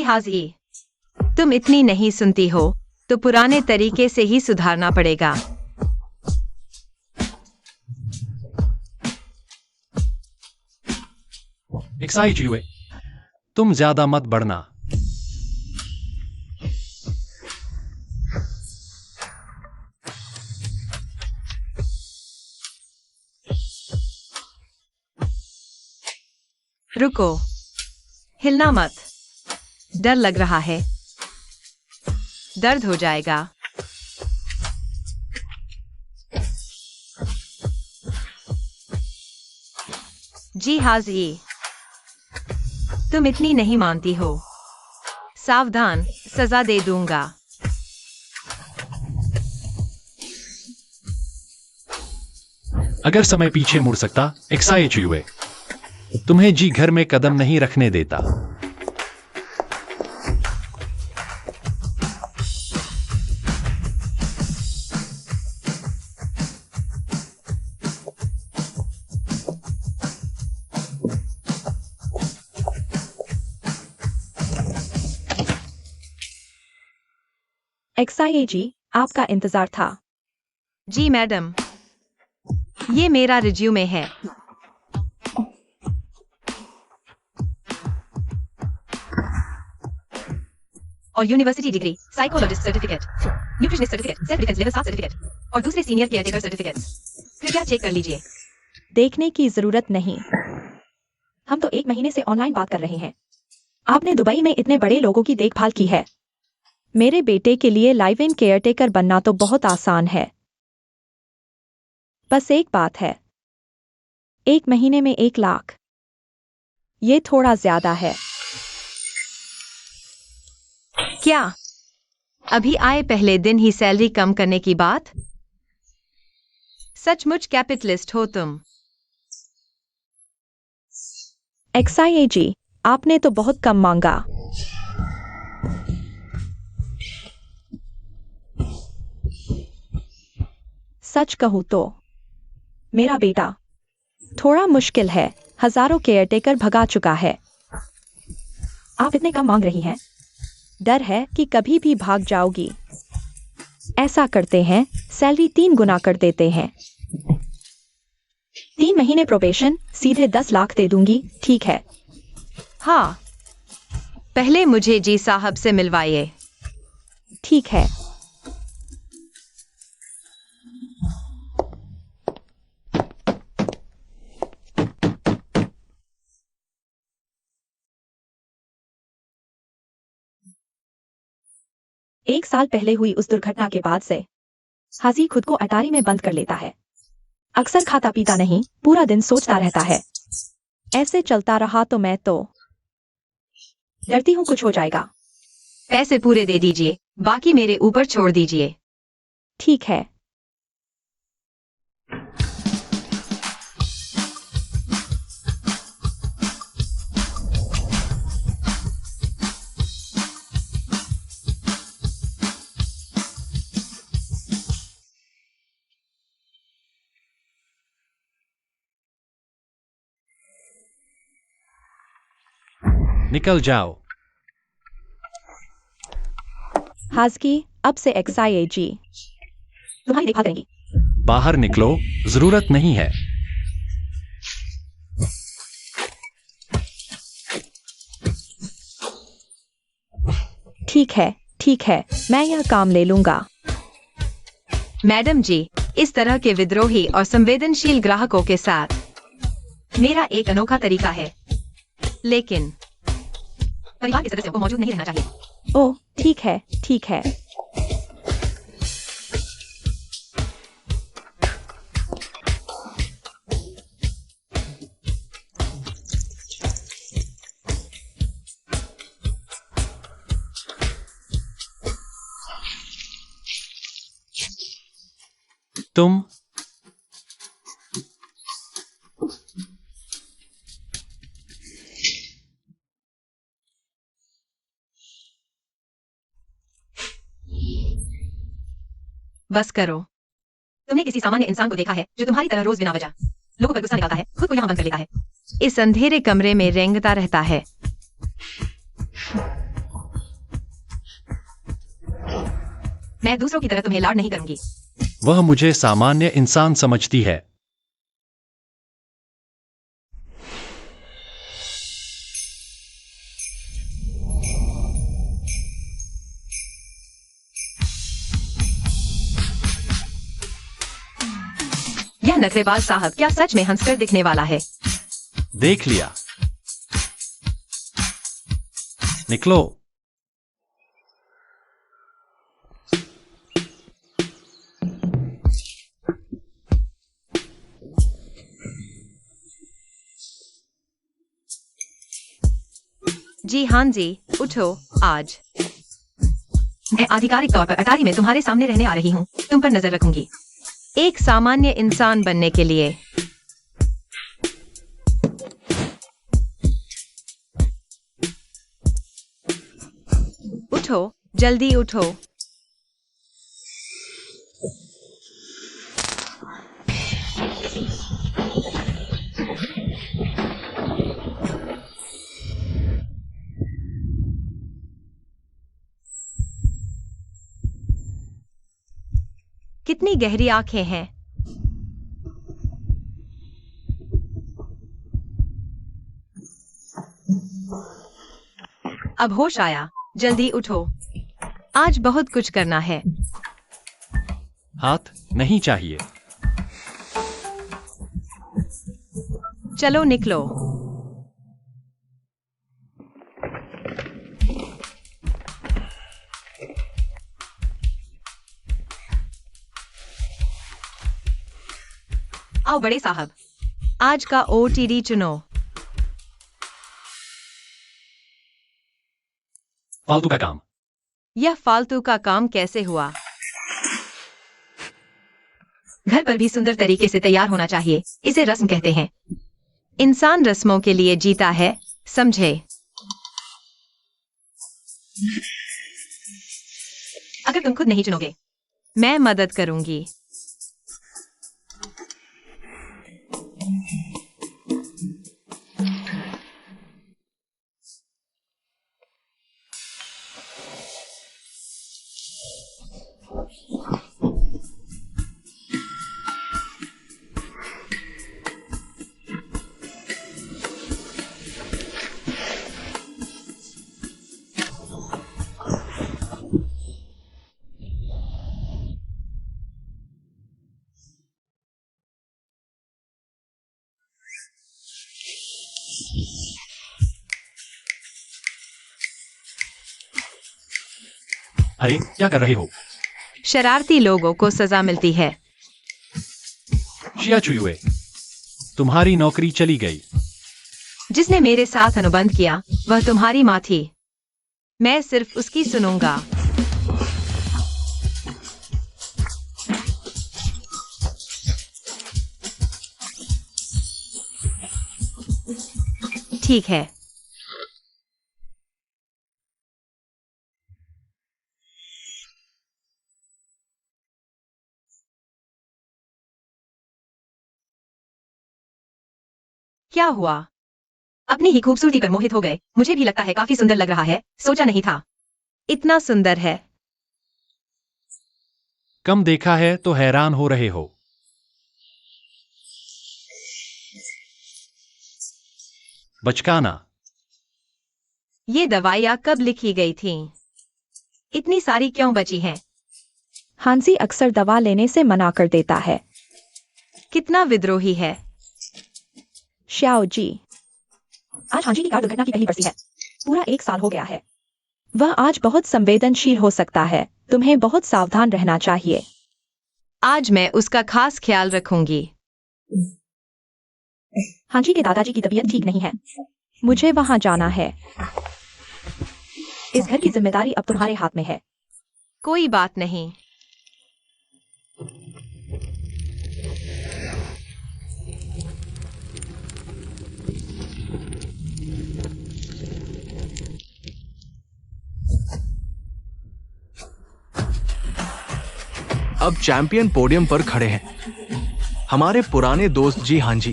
जी हाजी, तुम इतनी नहीं सुनती हो तो पुराने तरीके से ही सुधारना पड़ेगा। एक्साइट हुए, तुम ज्यादा मत बढ़ना। रुको, हिलना मत। डर लग रहा है, दर्द हो जाएगा। जी हाजी, तुम इतनी नहीं मानती हो। सावधान, सजा दे दूंगा। अगर समय पीछे मुड़ सकता, एक्साइट हुए, तुम्हें जी घर में कदम नहीं रखने देता। एक्सआईए जी, आपका इंतजार था। जी मैडम, ये मेरा रिज्यूमे है। और university degree, psychologist certificate, nutritionist certificate, self defence level 7 certificate और दूसरे सीनियर केयरटेकर सर्टिफिकेट्स। कृपया चेक कर लीजिए। देखने की जरूरत नहीं, हम तो 1 महीने से ऑनलाइन बात कर रहे हैं। आपने दुबई में इतने बड़े लोगों की देखभाल की है। मेरे बेटे के लिए लाइव इन केयरटेकर बनना तो बहुत आसान है। बस एक बात है, 1 महीने में 1 लाख, ये थोड़ा ज्यादा है। क्या अभी आए पहले दिन ही सैलरी कम करने की बात? सचमुच कैपिटलिस्ट हो तुम। एक्सआईए जी, आपने तो बहुत कम मांगा। सच कहूं तो मेरा बेटा थोड़ा मुश्किल है, हजारों केयरटेकर भगा चुका है। आप इतने कम मांग रही हैं, डर है कि कभी भी भाग जाओगी। ऐसा करते हैं, सैलरी 3 गुना कर देते हैं। 3 महीने प्रोबेशन, सीधे 10 लाख दे दूंगी, ठीक है? हाँ, पहले मुझे जी साहब से मिलवाइए। ठीक है। एक साल पहले हुई उस दुर्घटना के बाद से हाजी खुद को अटारी में बंद कर लेता है। अक्सर खाता पीता नहीं, पूरा दिन सोचता रहता है। ऐसे चलता रहा तो मैं तो डरती हूँ कुछ हो जाएगा। पैसे पूरे दे दीजिए, बाकी मेरे ऊपर छोड़ दीजिए। ठीक है। निकल जाओ। हाजकी, अब से एक्सआईए जी तुम्हारी देखभाल करेंगी। बाहर निकलो, जरूरत नहीं है। ठीक है, ठीक है, मैं यह काम ले लूंगा। मैडम जी, इस तरह के विद्रोही और संवेदनशील ग्राहकों के साथ मेरा एक अनोखा तरीका है, लेकिन परिवार के सदस्यों को मौजूद नहीं रहना चाहिए। ओह, ठीक है, ठीक है। तुम बस करो। तुमने किसी सामान्य इंसान को देखा है जो तुम्हारी तरह रोज बिना वजह लोगों पर गुस्सा निकालता है, खुद को यहाँ बंद कर लेता है, इस अंधेरे कमरे में रेंगता रहता है? मैं दूसरों की तरह तुम्हें लाड नहीं करूंगी। वह मुझे सामान्य इंसान समझती है। यह नखरेबाज साहब क्या सच में हंसकर दिखने वाला है? देख लिया। निकलो। जी हाँ जी, उठो। आज मैं आधिकारिक तौर पर अटारी में तुम्हारे सामने रहने आ रही हूँ। तुम पर नजर रखूंगी एक सामान्य इंसान बनने के लिए। उठो, जल्दी उठो। कितनी गहरी आंखें हैं। अब होश आया, जल्दी उठो। आज बहुत कुछ करना है। हाथ नहीं चाहिए। चलो निकलो। आओ बड़े साहब, आज का OTD चुनो। फालतू का काम। यह फालतू का काम कैसे हुआ? घर पर भी सुंदर तरीके से तैयार होना चाहिए। इसे रस्म कहते हैं। इंसान रस्मों के लिए जीता है, समझे? अगर तुम खुद नहीं चुनोगे, मैं मदद करूंगी। अरे क्या कर रहे हो? शरारती लोगों को सजा मिलती है। शिया चुयुए, तुम्हारी नौकरी चली गई। जिसने मेरे साथ अनुबंध किया वह तुम्हारी माँ थी। मैं सिर्फ उसकी सुनूंगा। ठीक है। क्या हुआ? अपनी ही खूबसूरती पर मोहित हो गए। मुझे भी लगता है काफी सुंदर लग रहा है। सोचा नहीं था इतना सुंदर है। कम देखा है तो हैरान हो रहे हो। बचकाना। ये दवाइयाँ कब लिखी गई थीं? इतनी सारी क्यों बची हैं? हांसी अक्सर दवा लेने से मना कर देता है। कितना विद्रोही है। श्याओ जी, आज हांजी की कार दुर्घटना की पहली बरसी है। पूरा 1 साल हो गया है। वह आज बहुत संवेदनशील हो सकता है। तुम्हें बहुत सावधान रहना चाहिए। आज मैं उसका खास ख्याल रखूंगी। हांजी के दादाजी की तबीयत ठीक नहीं है। मुझे वहां जाना है। इस घर की जिम्मेदारी अब तुम्हारे हाथ में है। कोई बात नहीं। अब चैंपियन पोडियम पर खड़े हैं, हमारे पुराने दोस्त जी हाँ जी।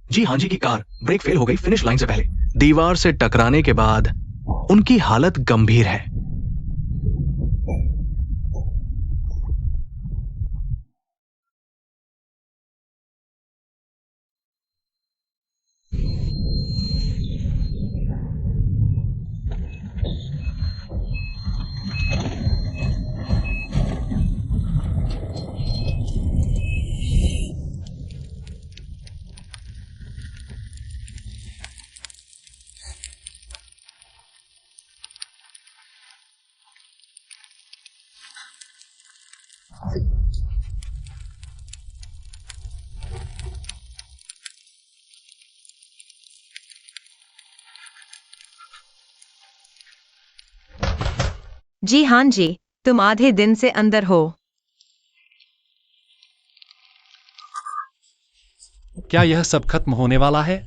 जी हाँ जी की कार ब्रेक फेल हो गई फिनिश लाइन से पहले। दीवार से टकराने के बाद उनकी हालत गंभीर है। जी हाँ जी, तुम आधे दिन से अंदर हो। क्या यह सब खत्म होने वाला है?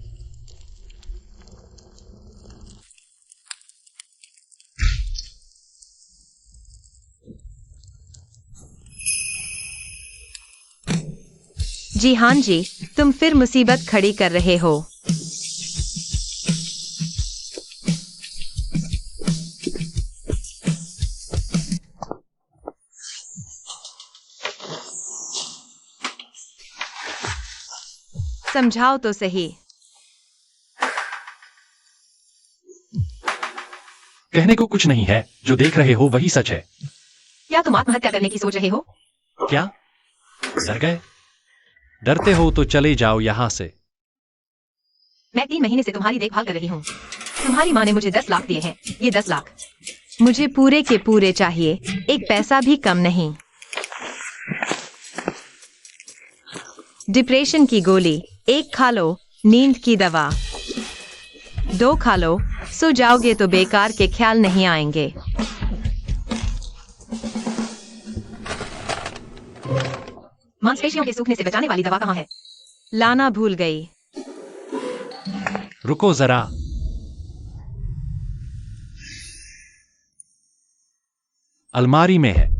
जी हाँ जी, तुम फिर मुसीबत खड़ी कर रहे हो। समझाओ तो सही। कहने को कुछ नहीं है, जो देख रहे हो वही सच है। क्या तुम आत्महत्या करने की सोच रहे हो? क्या डर गए? डरते हो तो चले जाओ यहाँ से। मैं 3 महीने से तुम्हारी देखभाल कर रही हूँ। तुम्हारी माँ ने मुझे 10 लाख दिए हैं। ये 10 लाख मुझे पूरे के पूरे चाहिए, एक पैसा भी कम नहीं। डिप्रेशन की गोली 1 खा लो, नींद की दवा 2 खा लो, सो जाओगे तो बेकार के ख्याल नहीं आएंगे। मांसपेशियों के सूखने से बचाने वाली दवा कहाँ है? लाना भूल गई। रुको जरा। अलमारी में है।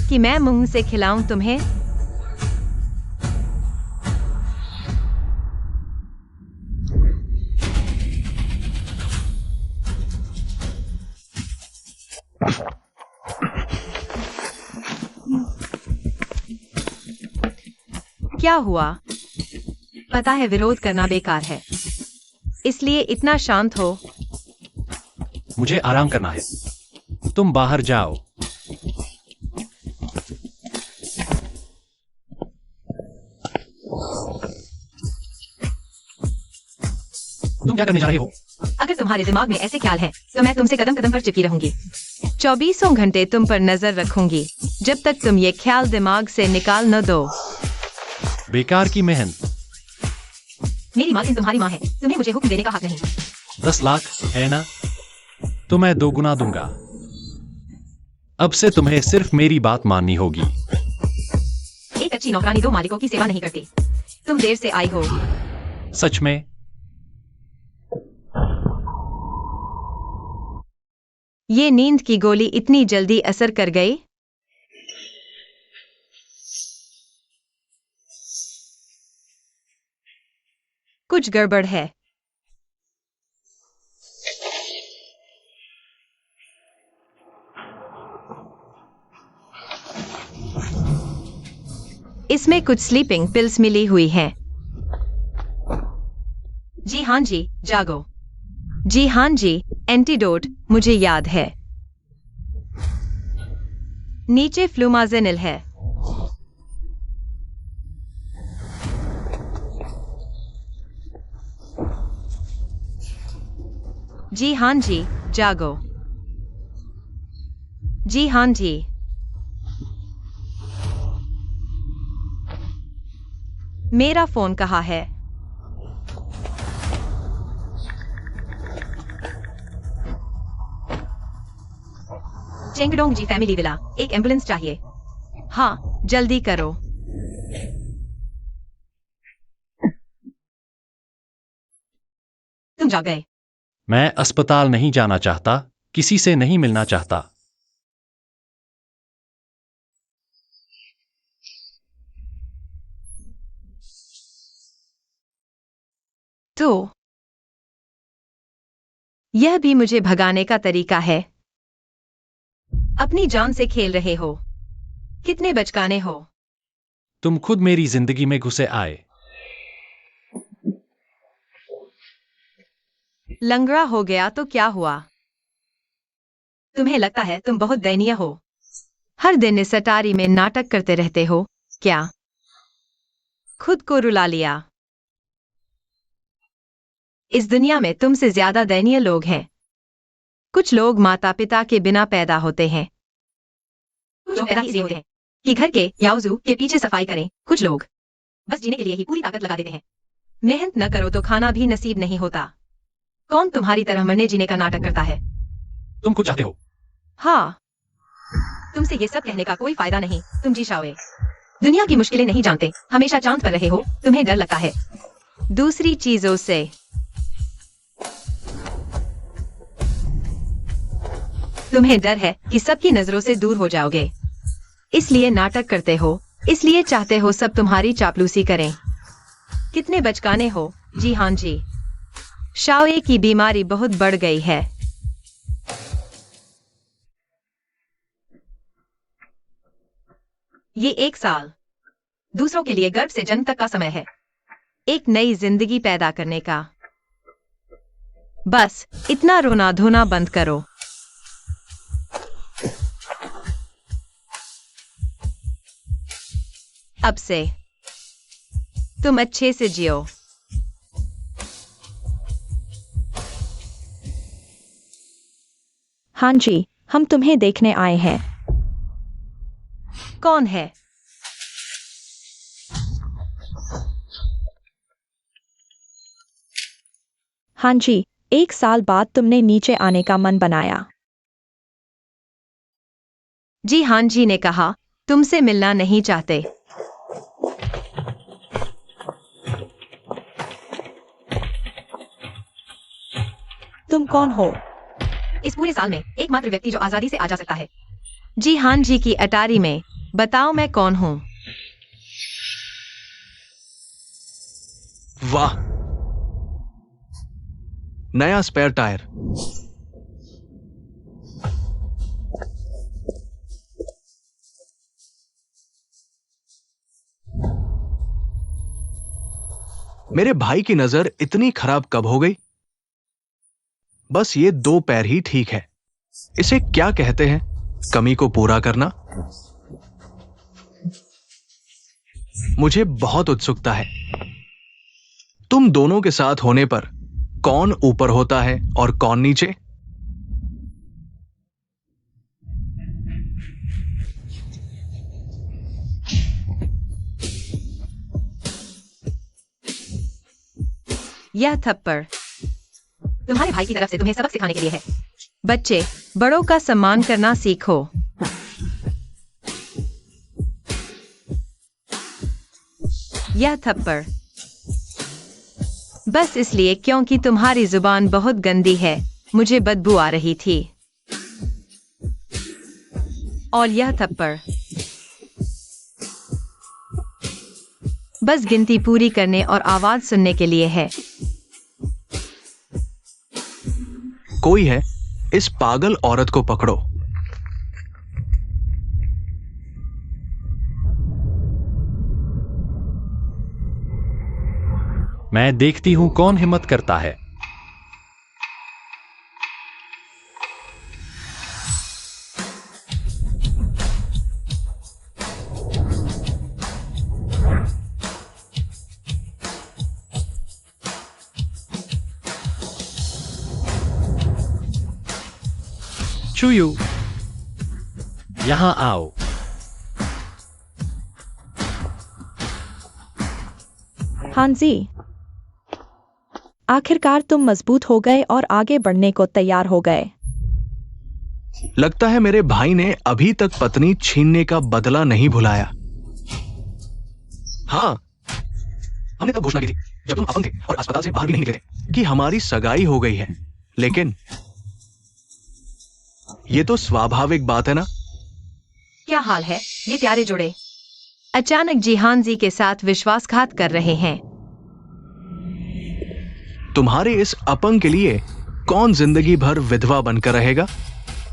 कि मैं मुंह से खिलाऊं तुम्हें? क्या हुआ? पता है विरोध करना बेकार है, इसलिए इतना शांत हो। मुझे आराम करना है। तुम बाहर जाओ। तुम क्या करने जा रहे हो? अगर तुम्हारे दिमाग में ऐसे ख्याल हैं, तो मैं तुमसे कदम कदम पर चिपकी रहूंगी। 24 घंटे तुम पर नजर रखूंगी, जब तक तुम ये ख्याल दिमाग से निकाल न दो। बेकार की मेहनत। मेरी माँ तुम्हारी माँ है, तुम्हें मुझे हुक्म देने का हक नहीं। 10 लाख है ना? तो मैं 2 गुना दूंगा। अब से तुम्हें सिर्फ मेरी बात माननी होगी। एक अच्छी नौकरानी 2 मालिकों की सेवा नहीं करती। तुम देर से आई हो। सच में? ये नींद की गोली इतनी जल्दी असर कर गई? कुछ गड़बड़ है। इसमें कुछ स्लीपिंग पिल्स मिली हुई हैं। जी हाँ जी, जागो। जी हाँ जी, एंटीडोट मुझे याद है। नीचे फ्लूमाजेनिल है। जी हाँ जी, जागो। जी हाँ जी। मेरा फोन कहाँ है? चेंगडोंग जी फैमिली विला, एक एम्बुलेंस चाहिए। हाँ, जल्दी करो। तुम जा गए। मैं अस्पताल नहीं जाना चाहता, किसी से नहीं मिलना चाहता। तो यह भी मुझे भगाने का तरीका है। अपनी जान से खेल रहे हो। कितने बचकाने हो। तुम खुद मेरी जिंदगी में घुसे आए। लंगड़ा हो गया तो क्या हुआ? तुम्हें लगता है तुम बहुत दयनीय हो? हर दिन इस अटारी में नाटक करते रहते हो क्या? खुद को रुला लिया। इस दुनिया में तुमसे ज्यादा दयनीय लोग हैं। कुछ लोग माता पिता के बिना पैदा होते हैं। कुछ लोग पैदा ही इसलिए होते हैं कि घर के या वजू के पीछे सफाई करें। कुछ लोग बस जीने के लिए ही पूरी ताकत लगा देते हैं। मेहनत न करो तो खाना भी नसीब नहीं होता। कौन तुम्हारी तरह मरने जीने का नाटक करता है? तुम कुछ चाहते हो? हाँ, तुमसे ये सब कहने का कोई फायदा नहीं। तुम जी शाओए। दुनिया की मुश्किलें नहीं जानते, हमेशा चांद पर रहे हो, तुम्हें डर लगता है दूसरी चीजों से। तुम्हें डर है कि सबकी नजरों से दूर हो जाओगे, इसलिए नाटक करते हो, इसलिए चाहते हो सब तुम्हारी चापलूसी करें। कितने बचकाने हो। जी हाँ जी, शाओए की बीमारी बहुत बढ़ गई है। ये 1 साल दूसरों के लिए गर्भ से जन्म तक का समय है, एक नई जिंदगी पैदा करने का। बस इतना रोना धोना बंद करो। अब से तुम अच्छे से जियो। हाँ जी, हम तुम्हें देखने आए हैं। कौन है? हाँ जी, 1 साल बाद तुमने नीचे आने का मन बनाया। जी हाँ जी ने कहा तुमसे मिलना नहीं चाहते। तुम कौन हो? इस पूरे साल में एकमात्र व्यक्ति जो आजादी से आ जा सकता है। जी हाँ जी की अटारी में। बताओ मैं कौन हूँ? वाह, नया स्पेयर टायर। मेरे भाई की नजर इतनी खराब कब हो गई? बस ये 2 पैर ही ठीक है। इसे क्या कहते हैं? कमी को पूरा करना। मुझे बहुत उत्सुकता है। तुम दोनों के साथ होने पर कौन ऊपर होता है और कौन नीचे? यह थप्पड़ तुम्हारे भाई की तरफ से तुम्हें सबक सिखाने के लिए है। बच्चे, बड़ों का सम्मान करना सीखो। यह थप्पड़ बस इसलिए क्योंकि तुम्हारी जुबान बहुत गंदी है, मुझे बदबू आ रही थी। और यह थप्पड़ बस गिनती पूरी करने और आवाज सुनने के लिए है। कोई है, इस पागल औरत को पकड़ो। मैं देखती हूं कौन हिम्मत करता है। चुयू, यहां आओ। हाँ जी, आखिरकार तुम मजबूत हो गए और आगे बढ़ने को तैयार हो गए। लगता है मेरे भाई ने अभी तक पत्नी छीनने का बदला नहीं भुलाया। हाँ, हमने तब घोषणा की थी जब तुम अपंग थे और अस्पताल से बाहर भी नहीं निकले थे कि हमारी सगाई हो गई है, लेकिन ये तो स्वाभाविक बात है ना। क्या हाल है ये प्यारे जोड़े? अचानक जिहान जी के साथ विश्वासघात कर रहे हैं। तुम्हारे इस अपंग के लिए कौन जिंदगी भर विधवा बनकर रहेगा?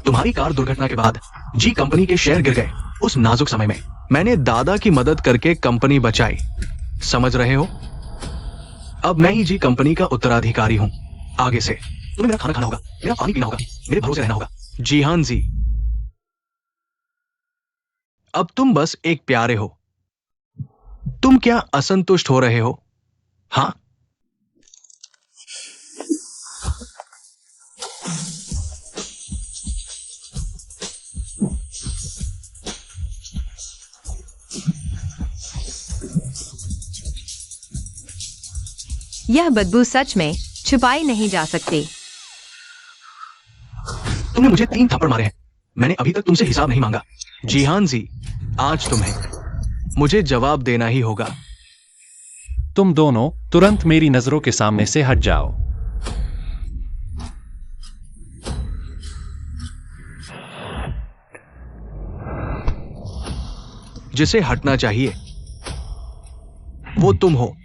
तुम्हारी कार दुर्घटना के बाद जी कंपनी के शेयर गिर गए। उस नाजुक समय में मैंने दादा की मदद करके कंपनी बचाई, समझ रहे हो? अब मैं ही जी कंपनी का उत्तराधिकारी हूं। आगे से तुम्हें मेरा खाना खाना होगा, मेरा पानी पीना होगा, मेरे भरोसे रहना होगा। जिहान जी, अब तुम बस एक प्यारे हो। तुम क्या असंतुष्ट हो रहे हो? हाँ, यह बदबू सच में छुपाई नहीं जा सकती। तुमने मुझे 3 थप्पड़ मारे हैं। मैंने अभी तक तुमसे हिसाब नहीं मांगा। जिहान जी, आज तुम्हें मुझे जवाब देना ही होगा। तुम दोनों तुरंत मेरी नजरों के सामने से हट जाओ। जिसे हटना चाहिए वो तुम हो।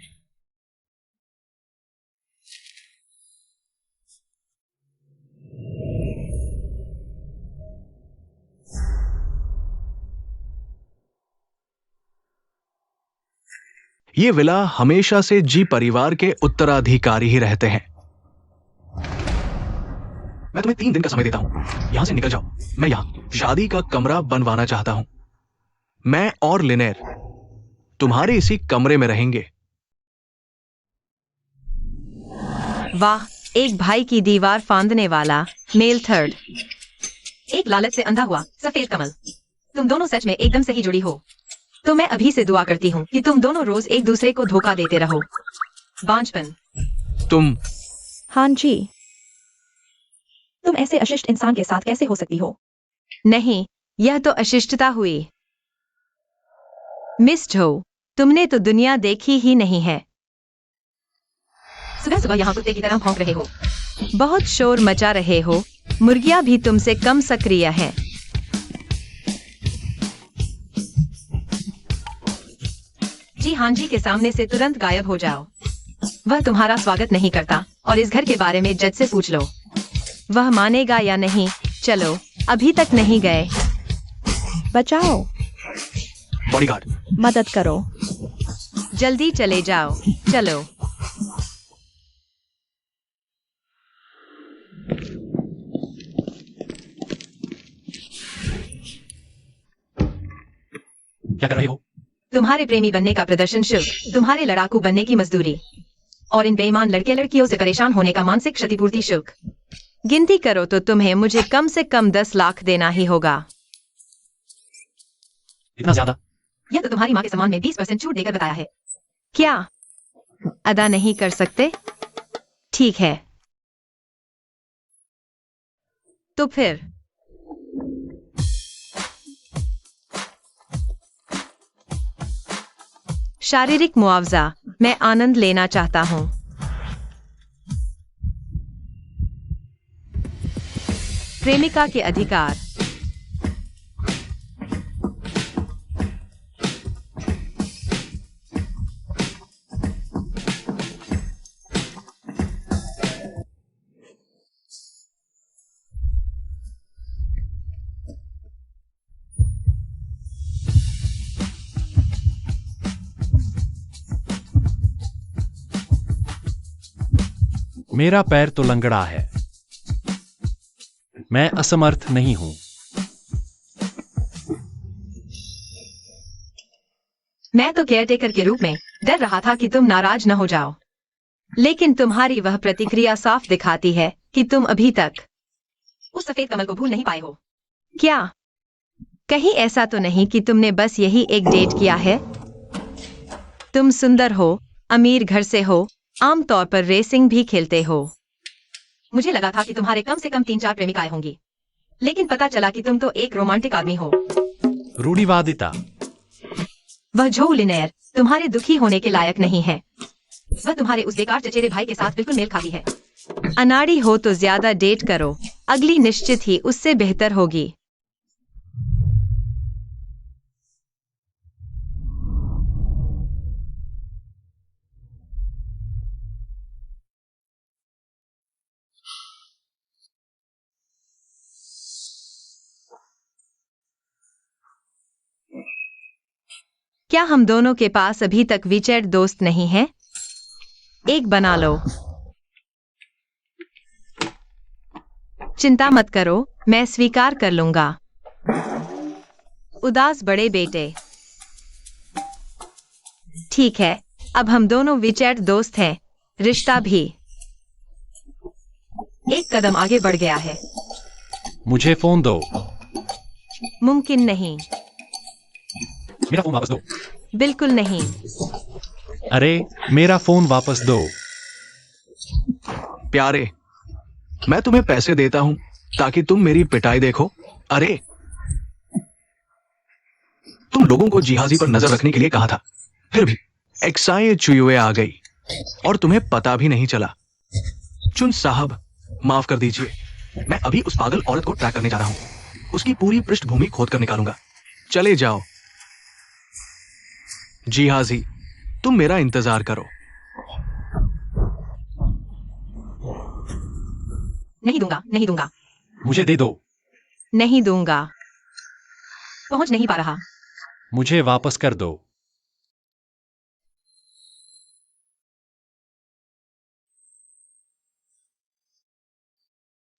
ये विला हमेशा से जी परिवार के उत्तराधिकारी ही रहते हैं। मैं तुम्हें 3 दिन का समय देता हूं, यहां से निकल जाओ। मैं यहां शादी का कमरा बनवाना चाहता हूं। मैं और लिनेर तुम्हारे इसी कमरे में रहेंगे। वाह, एक भाई की दीवार फांदने वाला मेल थर्ड। एक लालच से अंधा हुआ सफेद कमल। तुम दोनों सच में एकदम सही जुड़ी हो। तो मैं अभी से दुआ करती हूँ कि तुम दोनों रोज एक दूसरे को धोखा देते रहो। बांझपन। तुम हाँ जी, तुम ऐसे अशिष्ट इंसान के साथ कैसे हो सकती हो? नहीं, यह तो अशिष्टता हुई। मिस जो, तुमने तो दुनिया देखी ही नहीं है। सुबह सुबह यहाँ कुत्ते की तरह भौंक रहे हो। बहुत शोर मचा रहे हो। मुर्गियां भी तुमसे कम सक्रिय हैं। जी हाँ जी के सामने से तुरंत गायब हो जाओ। वह तुम्हारा स्वागत नहीं करता और इस घर के बारे में जज से पूछ लो। वह मानेगा या नहीं? चलो, अभी तक नहीं गए। बचाओ, बॉडीगार्ड। मदद करो। जल्दी चले जाओ, चलो। क्या कर रहे हो? तुम्हारे प्रेमी बनने का प्रदर्शन शुल्क, तुम्हारे लड़ाकू बनने की मजदूरी और इन बेईमान लड़के लड़कियों से परेशान होने का मानसिक क्षतिपूर्ति शुल्क। गिनती करो तो तुम्हें मुझे कम से कम 10 लाख देना ही होगा। इतना ज्यादा? यह तो तुम्हारी माँ के सम्मान में 20% छूट देकर बताया है। क्या अदा नहीं कर सकते? ठीक है, तो फिर शारीरिक मुआवजा मैं आनंद लेना चाहता हूं। प्रेमिका के अधिकार। मेरा पैर तो लंगड़ा है। मैं असमर्थ नहीं हूं। मैं तो केयरटेकर के रूप में डर रहा था कि तुम नाराज न हो जाओ, लेकिन तुम्हारी वह प्रतिक्रिया साफ दिखाती है कि तुम अभी तक उस सफेद कमल को भूल नहीं पाए हो। क्या कहीं ऐसा तो नहीं कि तुमने बस यही एक डेट किया है? तुम सुंदर हो, अमीर घर से हो, आमतौर पर रेसिंग भी खेलते हो। मुझे लगा था कि तुम्हारे कम से कम 3-4 प्रेमिकाएं होंगी। लेकिन पता चला कि तुम तो एक रोमांटिक आदमी हो। रूढ़िवादिता। वह जो लिनेयर तुम्हारे दुखी होने के लायक नहीं है। वह तुम्हारे उस बेकार चचेरे भाई के साथ बिल्कुल मेल खाती है। अनाड़ी हो तो ज्यादा डेट करो, अगली निश्चित ही उससे बेहतर होगी। क्या हम दोनों के पास अभी तक विचेट दोस्त नहीं है? एक बना लो। चिंता मत करो, मैं स्वीकार कर लूंगा। उदास बड़े बेटे। ठीक है, अब हम दोनों विचेट दोस्त हैं, रिश्ता भी एक कदम आगे बढ़ गया है। मुझे फोन दो। मुमकिन नहीं। मेरा फोन वापस दो। बिल्कुल नहीं। अरे, मेरा फोन वापस दो। प्यारे, मैं तुम्हें पैसे देता हूं ताकि तुम मेरी पिटाई देखो। अरे, तुम लोगों को जिहाजी पर नजर रखने के लिए कहा था, फिर भी एक्साई चुयुए आ गई और तुम्हें पता भी नहीं चला। चुन साहब, माफ कर दीजिए, मैं अभी उस पागल औरत को ट्रैक करने जा रहा हूं। उसकी पूरी पृष्ठभूमि खोद कर निकालूंगा। चले जाओ। जिहाजी, तुम मेरा इंतजार करो। नहीं दूंगा, नहीं दूंगा। मुझे दे दो। नहीं दूंगा। पहुंच नहीं पा रहा। मुझे वापस कर दो।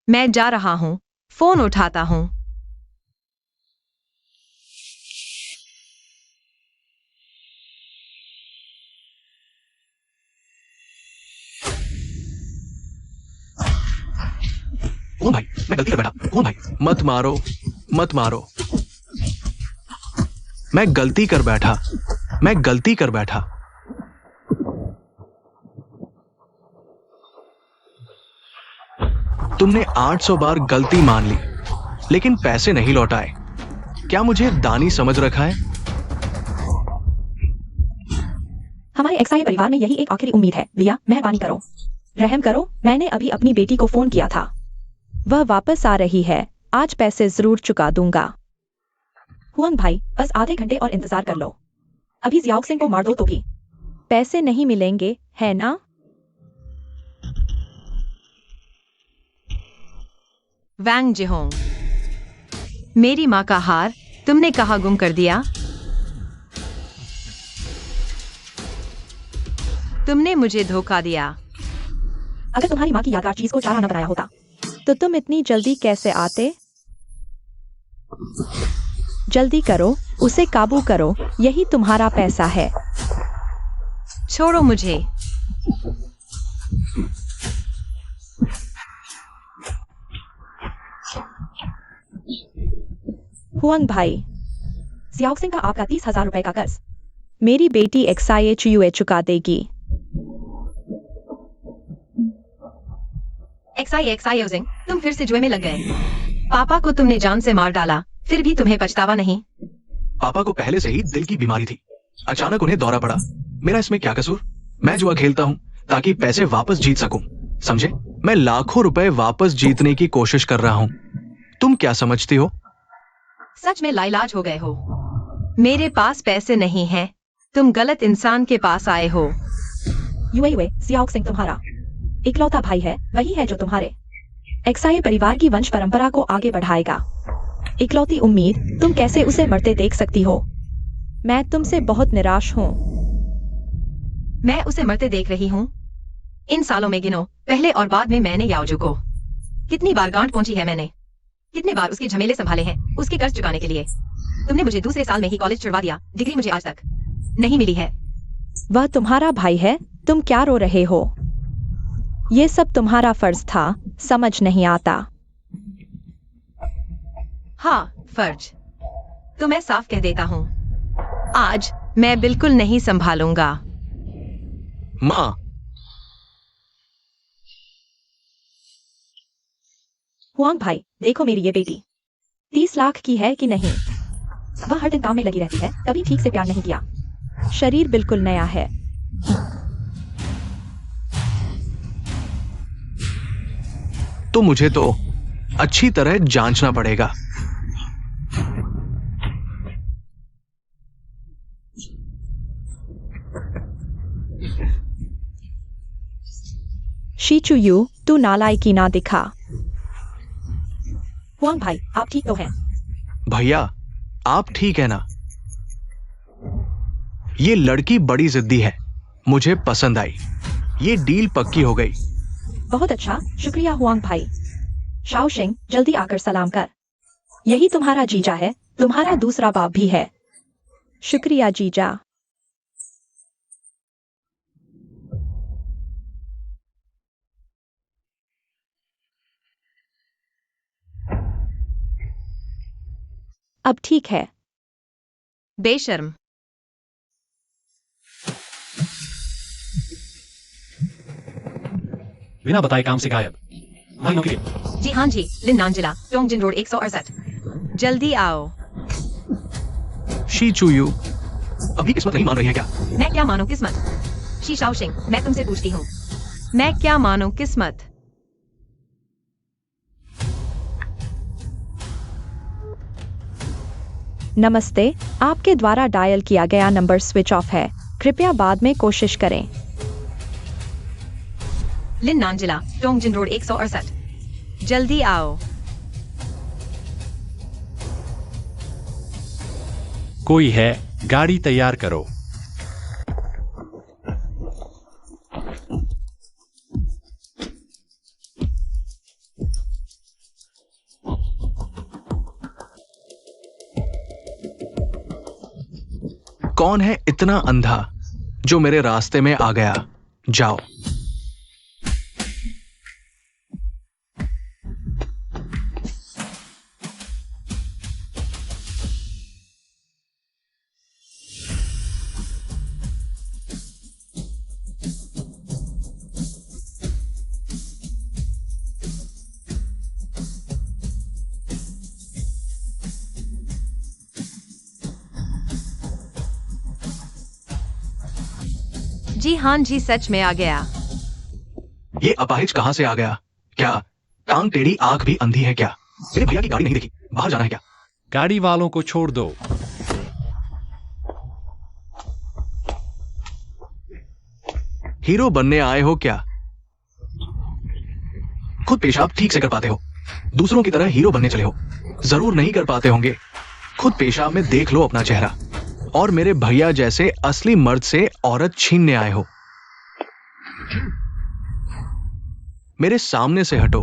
मैं जा रहा हूं, फोन उठाता हूं। कौन भाई? मैं गलती कर बैठा। कौन भाई? मत मारो, मत मारो। मैं गलती कर बैठा, मैं गलती कर बैठा। तुमने 800 बार गलती मान ली, लेकिन पैसे नहीं लौटाए। क्या मुझे दानी समझ रखा है? हमारे एक्साई परिवार में यही एक आखिरी उम्मीद है। लिया, मेहरबानी करो, रहम करो। मैंने अभी अपनी बेटी को फोन किया था, वह वापस आ रही है। आज पैसे जरूर चुका दूंगा। हुआंग भाई, बस आधे घंटे और इंतजार कर लो। अभी जियाओ सिंह को मार दो तो भी पैसे नहीं मिलेंगे, है ना? वैंग जिहोंग, मेरी माँ का हार तुमने कहाँ गुम कर दिया? तुमने मुझे धोखा दिया। अगर तुम्हारी माँ की यादगार चीज को चारा न बनाया होता तो तुम इतनी जल्दी कैसे आते? जल्दी करो, उसे काबू करो, यही तुम्हारा पैसा है। छोड़ो मुझे। हुआंग भाई, जियाओ सिंह का आपका 30,000 रुपए का कर्ज मेरी बेटी एक्साई चुयुए चुका देगी। एक्साई यूजिंग, तुम फिर से जुए में लग गए। पापा को तुमने जान से मार डाला, फिर भी तुम्हें पछतावा नहीं? पापा को पहले से ही दिल की बीमारी थी, अचानक उन्हें दौरा पड़ा। मेरा इसमें क्या कसूर? मैं जुआ खेलता हूँ ताकि पैसे वापस जीत सकूं, समझे? मैं लाखों रुपए वापस जीतने की कोशिश कर रहा हूँ। तुम क्या समझती हो? सच में लाइलाज हो गए हो। मेरे पास पैसे नहीं हैं, तुम गलत इंसान के पास आए हो। युए, जियाओ सिंह तुम्हारा इकलौता भाई है, वही है जो तुम्हारे एक्साई परिवार की वंश परंपरा को आगे बढ़ाएगा। इकलौती उम्मीद, तुम कैसे उसे मरते देख सकती हो? मैं तुमसे बहुत निराश हूँ। मैं उसे मरते देख रही हूँ। इन सालों में गिनो, पहले और बाद में मैंने याओजू को कितनी बार गांठ पहुंची है मैंने, कितने बार उसके झमेले संभाले हैं उसके कर्ज चुकाने के लिए। तुमने मुझे दूसरे साल में ही कॉलेज छुड़वा दिया, डिग्री मुझे आज तक नहीं मिली है। वह तुम्हारा भाई है, तुम क्या रो रहे हो? ये सब तुम्हारा फर्ज था, समझ नहीं आता। हाँ, फर्ज तो मैं साफ कह देता हूँ, आज मैं बिल्कुल नहीं संभालूंगा। माँ, हुआंग भाई, देखो मेरी ये बेटी, 30 लाख की है कि नहीं? वह हर दिन काम में लगी रहती है, कभी ठीक से प्यार नहीं किया। शरीर बिल्कुल नया है। तो मुझे तो अच्छी तरह जांचना पड़ेगा। शीचू यू, तू नालायकी ना दिखा। हुआंग भाई, आप ठीक तो हैं? भैया, आप ठीक है ना? ये लड़की बड़ी जिद्दी है, मुझे पसंद आई। ये डील पक्की हो गई। बहुत अच्छा, शुक्रिया हुआंग भाई। शाओशिंग, जल्दी आकर सलाम कर। यही तुम्हारा जीजा है, तुम्हारा दूसरा बाप भी है। शुक्रिया जीजा। अब ठीक है। बेशर्म। बिना बताए काम से गायब। महीनों के लिए। जी हाँ जी, लिन नांजिला, टोंगजिन रोड 168। जल्दी आओ। शी चू यू, अभी किस्मत नहीं मान रही है क्या? मैं क्या मानूं किस्मत? शी शाओशिंग, मैं तुमसे पूछती हूँ, मैं क्या मानूं किस्मत? नमस्ते, आपके द्वारा डायल किया गया नंबर स्विच ऑफ है, कृपया बाद में कोशिश करें। लिन नांजिला, टोंगजिन रोड 168। जल्दी आओ। कोई है, गाड़ी तैयार करो। कौन है इतना अंधा जो मेरे रास्ते में आ गया? जाओ। जी हाँ जी, सच में आ गया। ये अपाहिज कहां से आ गया? क्या टांग टेढ़ी आंख भी अंधी है क्या? मेरे भैया की गाड़ी नहीं देखी, बाहर जाना है क्या? गाड़ी वालों को छोड़ दो। हीरो बनने आए हो क्या? खुद पेशाब ठीक से कर पाते हो, दूसरों की तरह हीरो बनने चले हो? जरूर नहीं कर पाते होंगे। खुद पेशाब में देख लो अपना चेहरा। और मेरे भैया जैसे असली मर्द से औरत छीनने आए हो। मेरे सामने से हटो।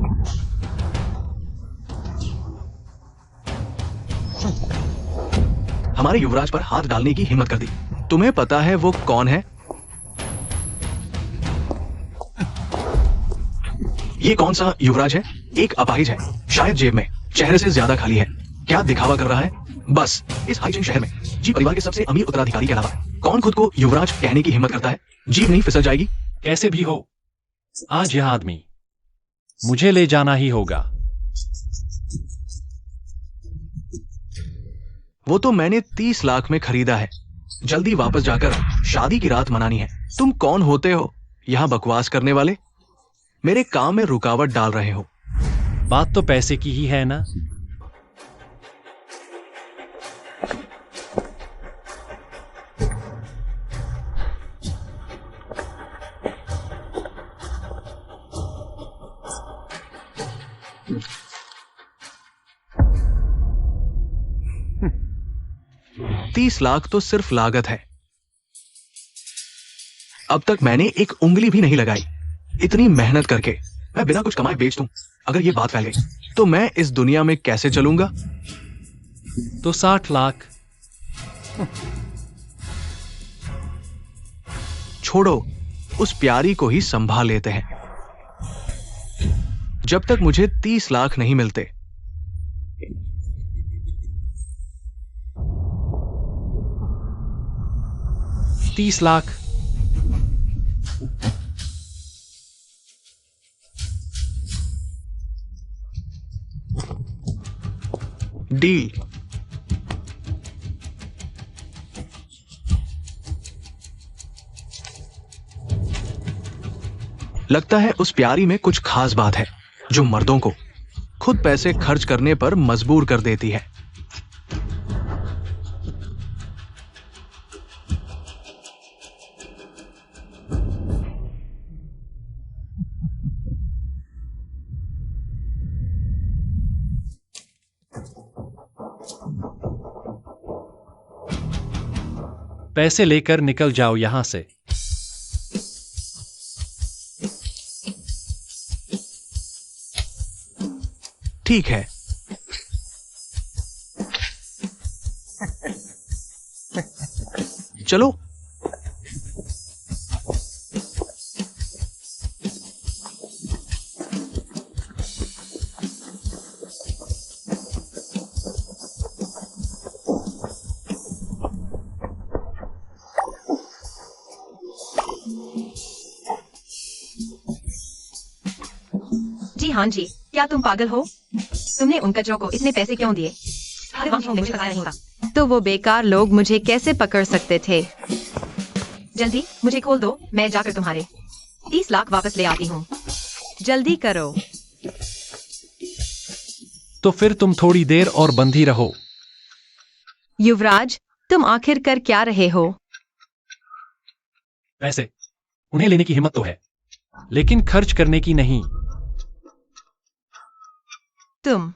हमारे युवराज पर हाथ डालने की हिम्मत कर दी। तुम्हें पता है वो कौन है? ये कौन सा युवराज है? एक अपाहिज है, शायद जेब में, चेहरे से ज्यादा खाली है। क्या दिखावा कर रहा है? बस इस हाईजिन शहर में जी परिवार के सबसे अमीर उत्तराधिकारी के अलावा कौन खुद को युवराज कहने की हिम्मत करता है? जीभ नहीं फिसल जाएगी? कैसे भी हो, आज यह आदमी मुझे ले जाना ही होगा। वो तो मैंने 30 लाख में खरीदा है। जल्दी वापस जाकर शादी की रात मनानी है। तुम कौन होते हो यहां बकवास करने वाले? मेरे काम में रुकावट डाल रहे हो। बात तो पैसे की ही है ना? $30 लाख तो सिर्फ लागत है। अब तक मैंने एक उंगली भी नहीं लगाई। इतनी मेहनत करके मैं बिना कुछ कमाए बेच दूं, अगर ये बात फैल गई तो मैं इस दुनिया में कैसे चलूंगा? तो 60 लाख। छोड़ो, उस प्यारी को ही संभाल लेते हैं। जब तक मुझे 30 लाख नहीं मिलते। $30 लाख। डील। लगता है उस प्यारी में कुछ खास बात है जो मर्दों को खुद पैसे खर्च करने पर मजबूर कर देती है। पैसे लेकर निकल जाओ यहां से। ठीक है। चलो। जी हाँ जी, क्या तुम पागल हो? तुमने उन कचरों को इतने पैसे क्यों दिए? मुझे पता नहीं था। तो वो बेकार लोग मुझे कैसे पकड़ सकते थे? जल्दी मुझे खोल दो, मैं जाकर तुम्हारे 30 लाख वापस ले आती हूँ। जल्दी करो। तो फिर तुम थोड़ी देर और बंधी रहो। युवराज, तुम आखिर कर क्या रहे हो? पैसे उन्हें लेने की हिम्मत तो है, लेकिन खर्च करने की नहीं। तुम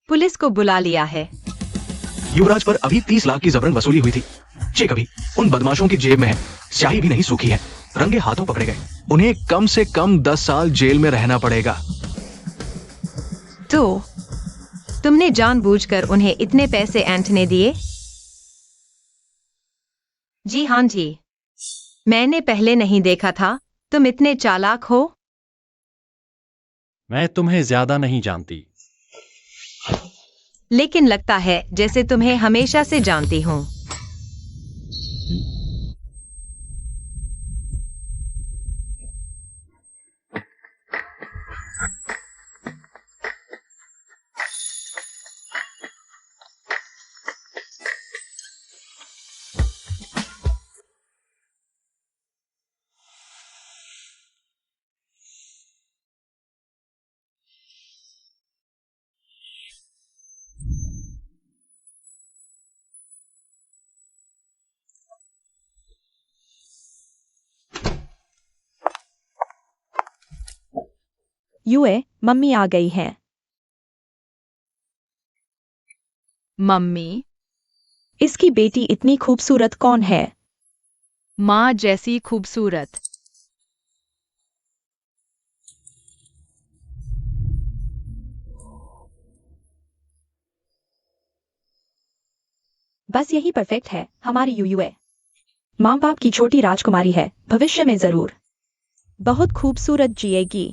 पुलिस को बुला लिया है। युवराज पर अभी 30 लाख की जबरन वसूली हुई थी। चेक अभी उन बदमाशों की जेब में है, स्याही भी नहीं सूखी है, रंगे हाथों पकड़े गए। उन्हें कम से कम 10 साल जेल में रहना पड़ेगा। तो तुमने जानबूझकर उन्हें इतने पैसे ऐंठने दिए? जी हाँ जी, मैंने पहले नहीं देखा था, तुम इतने चालाक हो। मैं तुम्हें ज्यादा नहीं जानती, लेकिन लगता है जैसे तुम्हें हमेशा से जानती हूँ। युए, मम्मी आ गई है। मम्मी, इसकी बेटी इतनी खूबसूरत कौन है? माँ जैसी खूबसूरत। बस यही परफेक्ट है हमारी युए। माँ बाप की छोटी राजकुमारी है, भविष्य में जरूर बहुत खूबसूरत जिएगी।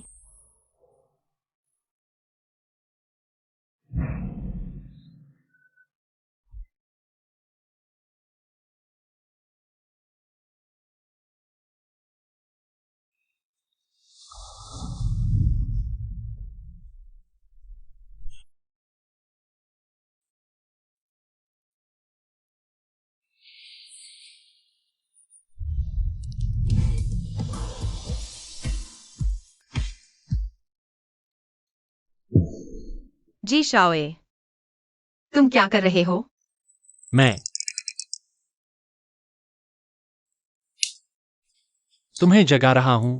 जी शाओए, तुम क्या कर रहे हो? मैं तुम्हें जगा रहा हूं।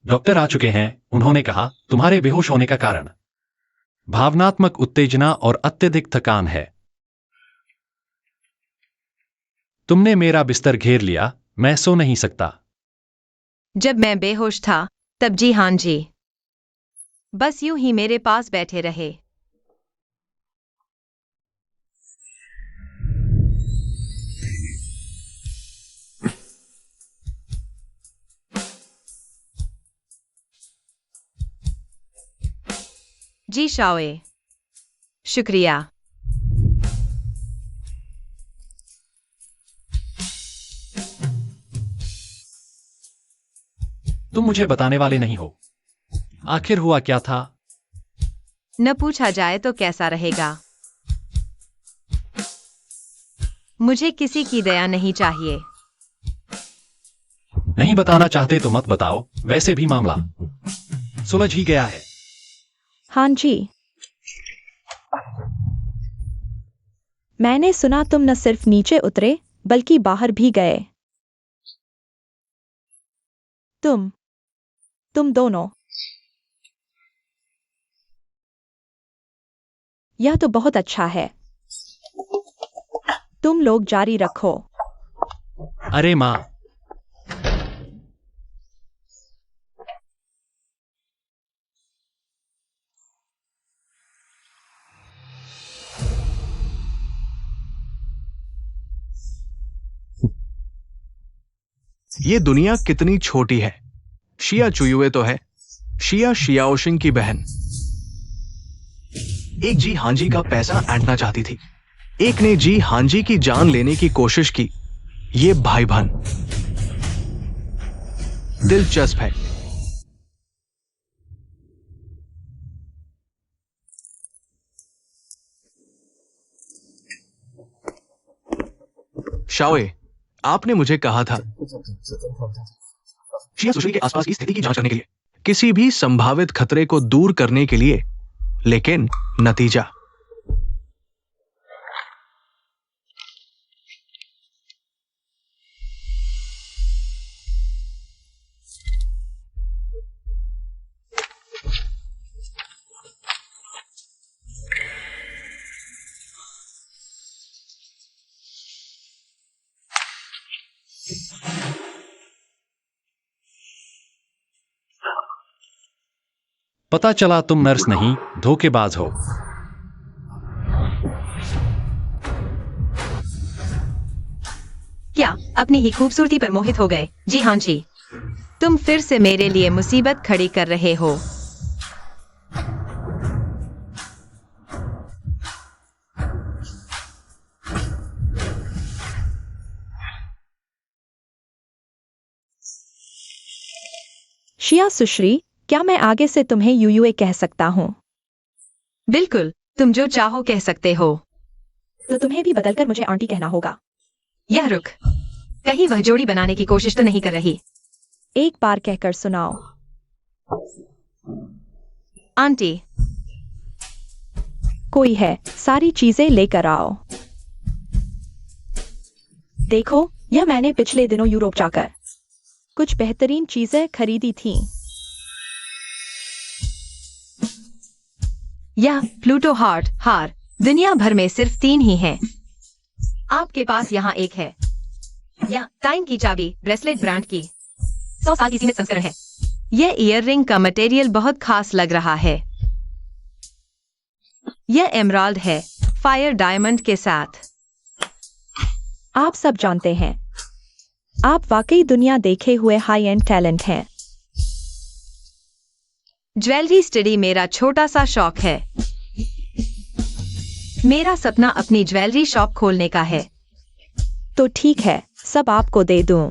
डॉक्टर आ चुके हैं, उन्होंने कहा तुम्हारे बेहोश होने का कारण भावनात्मक उत्तेजना और अत्यधिक थकान है। तुमने मेरा बिस्तर घेर लिया, मैं सो नहीं सकता। जब मैं बेहोश था तब जी हाँ जी, बस यूं ही मेरे पास बैठे रहे। जी शाओए, शुक्रिया। तुम मुझे बताने वाले नहीं हो। आखिर हुआ क्या था? न पूछा जाए तो कैसा रहेगा? मुझे किसी की दया नहीं चाहिए। नहीं बताना चाहते तो मत बताओ, वैसे भी मामला सुलझ ही गया है। हाँ जी। मैंने सुना तुम न सिर्फ नीचे उतरे बल्कि बाहर भी गए। तुम दोनों। यह तो बहुत अच्छा है। तुम लोग जारी रखो। अरे माँ, ये दुनिया कितनी छोटी है। शिया चुयुए तो है, शिया शियाओशिंग की बहन। एक जी हांजी का पैसा ऐंठना चाहती थी, एक ने जी हांजी की जान लेने की कोशिश की। ये भाई बहन दिलचस्प है। शाओए, आपने मुझे कहा था शिया सुश्री के आसपास की स्थिति की जांच करने के लिए, किसी भी संभावित खतरे को दूर करने के लिए, लेकिन नतीजा। पता चला तुम नर्स नहीं, धोखेबाज हो। क्या अपनी ही खूबसूरती पर मोहित हो गए? जी हाँ जी। तुम फिर से मेरे लिए मुसीबत खड़ी कर रहे हो। शिया सुश्री, क्या मैं आगे से तुम्हें यूयूए कह सकता हूँ? बिल्कुल, तुम जो चाहो कह सकते हो। तो तुम्हें भी बदलकर मुझे आंटी कहना होगा। यह रुक, कहीं वह जोड़ी बनाने की कोशिश तो नहीं कर रही? एक बार कहकर सुनाओ। आंटी। कोई है, सारी चीजें लेकर आओ। देखो, यह मैंने पिछले दिनों यूरोप जाकर कुछ बेहतरीन चीजें खरीदी थीं। यह प्लूटो हार दुनिया भर में सिर्फ 3 ही हैं। आपके पास यहाँ एक है। यह टाइम की चाबी ब्रेसलेट ब्रांड की 100 साल की सीमित संस्करण है। यह ईयररिंग का मटेरियल बहुत खास लग रहा है। यह एमराल्ड है, फायर डायमंड के साथ। आप सब जानते हैं, आप वाकई दुनिया देखे हुए हाई एंड टैलेंट हैं। ज्वेलरी स्टडी मेरा छोटा सा शौक है। मेरा सपना अपनी ज्वेलरी शॉप खोलने का है। तो ठीक है, सब आपको दे दूं।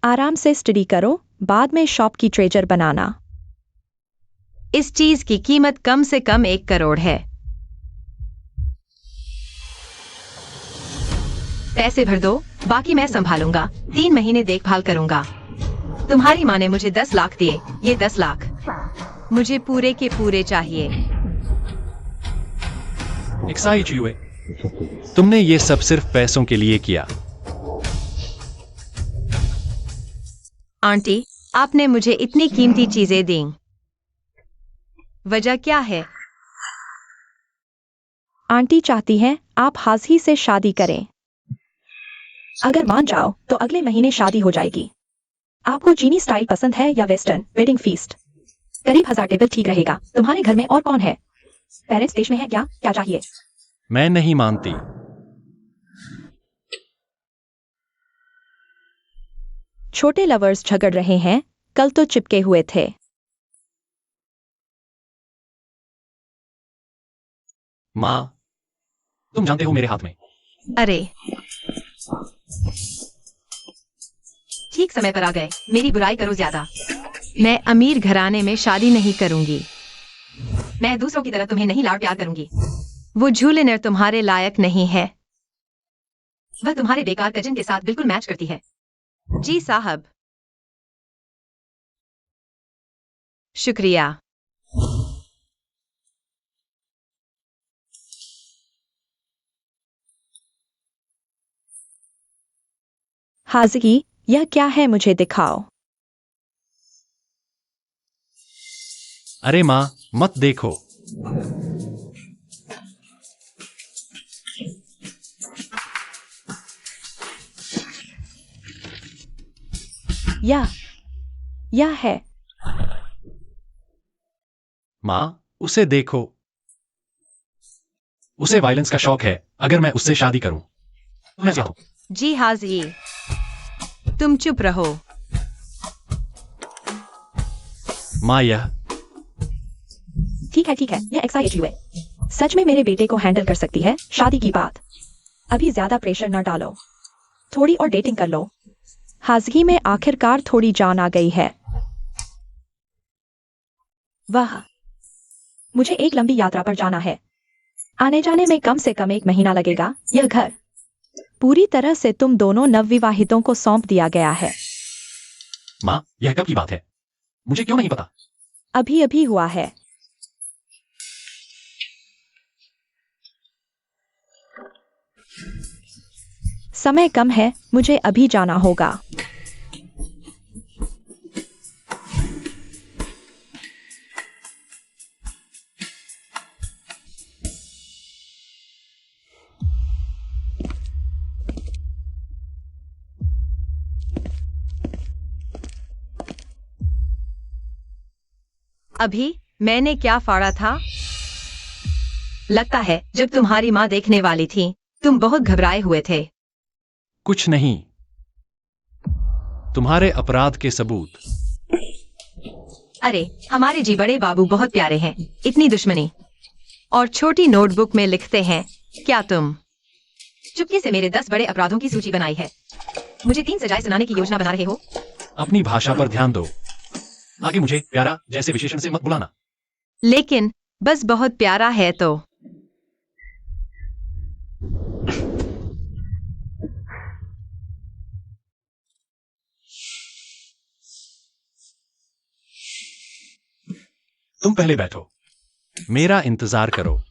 आराम से स्टडी करो, बाद में शॉप की ट्रेजर बनाना। इस चीज की कीमत कम से कम 1 करोड़ है। पैसे भर दो, बाकी मैं संभालूंगा। 3 महीने देखभाल करूंगा। तुम्हारी माँ ने मुझे 10 लाख दिए, ये 10 लाख मुझे पूरे के पूरे चाहिए। एक्साइट हुए, तुमने ये सब सिर्फ पैसों के लिए किया। आंटी, आपने मुझे इतनी कीमती चीजें दी, वजह क्या है? आंटी चाहती हैं आप हाजी से शादी करें। अगर मान जाओ तो अगले महीने शादी हो जाएगी। आपको चीनी स्टाइल पसंद है या वेस्टर्न? वेडिंग फीस्ट करीब 1000 टेबल ठीक रहेगा। तुम्हारे घर में और कौन है? पेरेंट्स देश में है क्या? क्या चाहिए? मैं नहीं मानती। छोटे लवर्स झगड़ रहे हैं, कल तो चिपके हुए थे। माँ, तुम जानते हो मेरे हाथ में। अरे ठीक समय पर आ गए। मेरी बुराई करो ज्यादा। मैं अमीर घराने में शादी नहीं करूंगी। मैं दूसरों की तरह तुम्हें नहीं लाड़ प्यार करूंगी। वो जूलिनर तुम्हारे लायक नहीं है। वह तुम्हारे बेकार कजिन के साथ बिल्कुल मैच करती है। जी साहब। शुक्रिया। हाजिकी, यह क्या है, मुझे दिखाओ। अरे माँ, मत देखो। यह है। माँ, उसे देखो। उसे वायलेंस का शौक है। अगर मैं उससे शादी करूं, मैं क्या हूं? जी हाजी, तुम चुप रहो। माँ, यह ठीक है, यह एक्साइटिंग है। सच में मेरे बेटे को हैंडल कर सकती है। शादी की बात, अभी ज्यादा प्रेशर न डालो। थोड़ी और डेटिंग कर लो। हाजिकी में आखिरकार थोड़ी जान आ गई है। वाह, मुझे एक लंबी यात्रा पर जाना है। आने जाने में कम से कम 1 महीना लगेगा। यह घर पूरी तरह से तुम दोनों नवविवाहितों को सौंप दिया गया है। माँ, यह कब की बात है? मुझे क्यों नहीं पता? अभी अभी हुआ है। समय कम है, मुझे अभी जाना होगा। अभी मैंने क्या फाड़ा था? लगता है जब तुम्हारी माँ देखने वाली थी, तुम बहुत घबराए हुए थे। कुछ नहीं। तुम्हारे अपराध के सबूत। अरे, हमारे जी बड़े बाबू बहुत प्यारे हैं। इतनी दुश्मनी और छोटी नोटबुक में लिखते हैं। क्या तुम चुपके से मेरे 10 बड़े अपराधों की सूची बनाई है? मुझे 3 सजाएं सुनाने की योजना बना रहे हो? अपनी भाषा पर ध्यान दो। आगे मुझे प्यारा जैसे विशेषण से मत बुलाना। लेकिन बस बहुत प्यारा है तो। तुम पहले बैठो। मेरा इंतजार करो।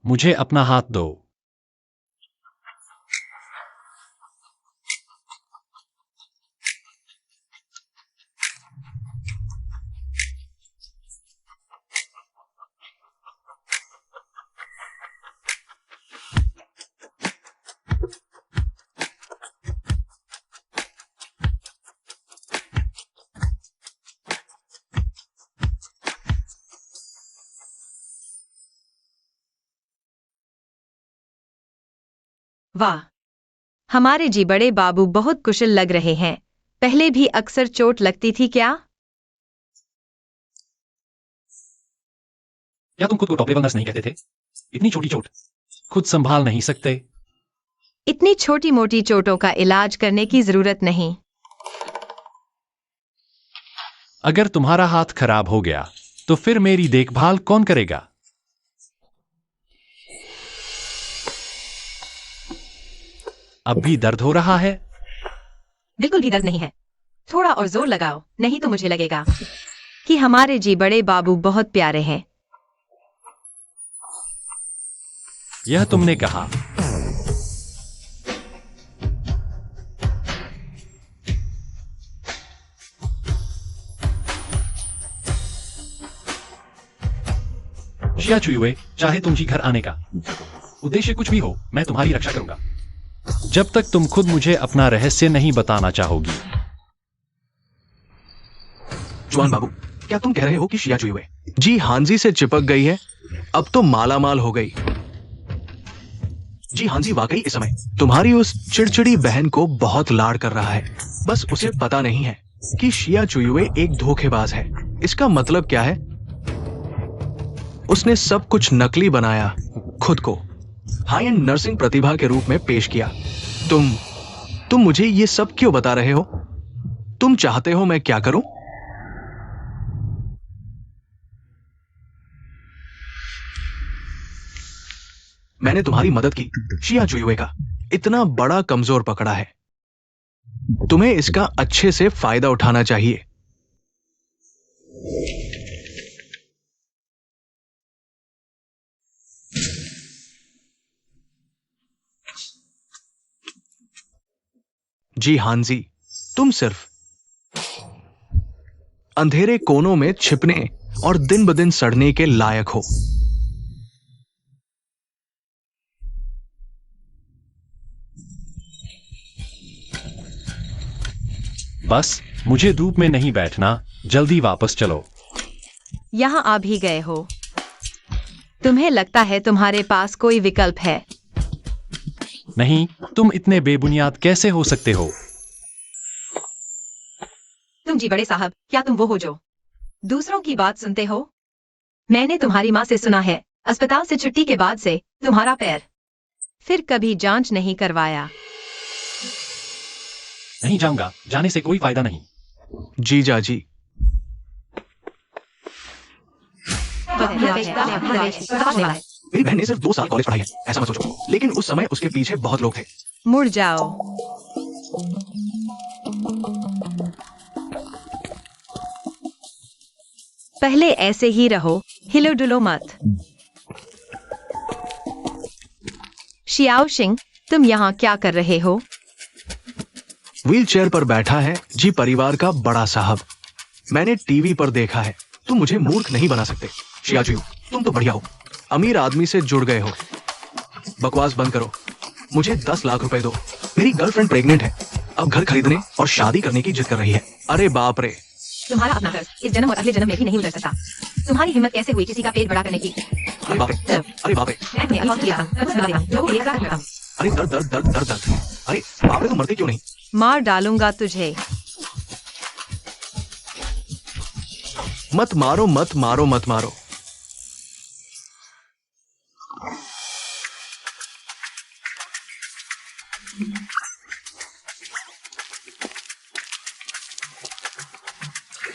मुझे अपना हाथ दो। वाह, हमारे जी बड़े बाबू बहुत कुशल लग रहे हैं। पहले भी अक्सर चोट लगती थी क्या? क्या तुम खुद को टॉपलेबल नर्स नहीं कहते थे? इतनी छोटी चोट खुद संभाल नहीं सकते? इतनी छोटी मोटी चोटों का इलाज करने की जरूरत नहीं। अगर तुम्हारा हाथ खराब हो गया तो फिर मेरी देखभाल कौन करेगा? अब भी दर्द हो रहा है? बिल्कुल भी दर्द नहीं है। थोड़ा और जोर लगाओ, नहीं तो मुझे लगेगा कि हमारे जी बड़े बाबू बहुत प्यारे हैं। यह तुमने कहा। शिया चुयुए, चाहे तुम जी घर आने का उद्देश्य कुछ भी हो, मैं तुम्हारी रक्षा करूंगा जब तक तुम खुद मुझे अपना रहस्य नहीं बताना चाहोगी। जुआन बाबू, क्या तुम कह रहे हो कि शिया चुयुए जी हांजी से चिपक गई है अब तो मालामाल हो गई। जी हाँ जी, वाकई इस समय तुम्हारी उस चिड़चिड़ी बहन को बहुत लाड कर रहा है। बस उसे पता नहीं है कि शिया चुयुए एक धोखेबाज है। इसका मतलब क्या है? उसने सब कुछ नकली बनाया, खुद को हाई एंड नर्सिंग प्रतिभा के रूप में पेश किया। तुम मुझे ये सब क्यों बता रहे हो? तुम चाहते हो मैं क्या करूं? मैंने तुम्हारी मदद की। शिया चुयुए का इतना बड़ा कमजोर पकड़ा है, तुम्हें इसका अच्छे से फायदा उठाना चाहिए। जी हां जी, तुम सिर्फ अंधेरे कोनों में छिपने और दिन ब दिन सड़ने के लायक हो। बस मुझे धूप में नहीं बैठना, जल्दी वापस चलो। यहाँ आ भी गए हो। तुम्हें लगता है तुम्हारे पास कोई विकल्प है? नहीं, तुम इतने बेबुनियाद कैसे हो सकते हो? तुम जी बड़े साहब, क्या तुम वो हो जो दूसरों की बात सुनते हो? मैंने तुम्हारी माँ से सुना है, अस्पताल से छुट्टी के बाद से तुम्हारा पैर फिर कभी जांच नहीं करवाया। नहीं जाऊंगा, जाने से कोई फायदा नहीं। जीजा जी, मेरी बहन ने सिर्फ 2 साल कॉलेज पढ़ाई है, ऐसा मत सोचो। लेकिन उस समय उसके पीछे बहुत लोग थे। मुड़ जाओ। पहले ऐसे ही रहो, हिलो डुलो मत। शियाओ शिंग, तुम यहाँ क्या कर रहे हो? व्हील चेयर पर बैठा है जी परिवार का बड़ा साहब। मैंने टीवी पर देखा है। तुम मुझे मूर्ख नहीं बना सकते। शिया चुयु, तुम तो बढ़िया हो, अमीर आदमी से जुड़ गए हो। बकवास बंद करो, मुझे 10 लाख रुपए दो। मेरी गर्लफ्रेंड प्रेग्नेंट है, अब घर खरीदने और शादी करने की जिद कर रही है। अरे बाप रे, तुम्हारा अपना कर्ज इस जन्म और अगले जन्म में भी नहीं उतर सकता। तुम्हारी हिम्मत कैसे हुई किसी का पेट बड़ा करने की? अरे बाप रे, अरे बाप रे, मैं अभी किया था, मैं बता रहा हूँ, जो भी एक साथ करता हूँ। अरे दर्द दर्द दर्द दर्द दर्द। अरे बाप रे, तुम मरते क्यों नहीं? मार डालूंगा तुझे। मत मारो मत मारो मत मारो।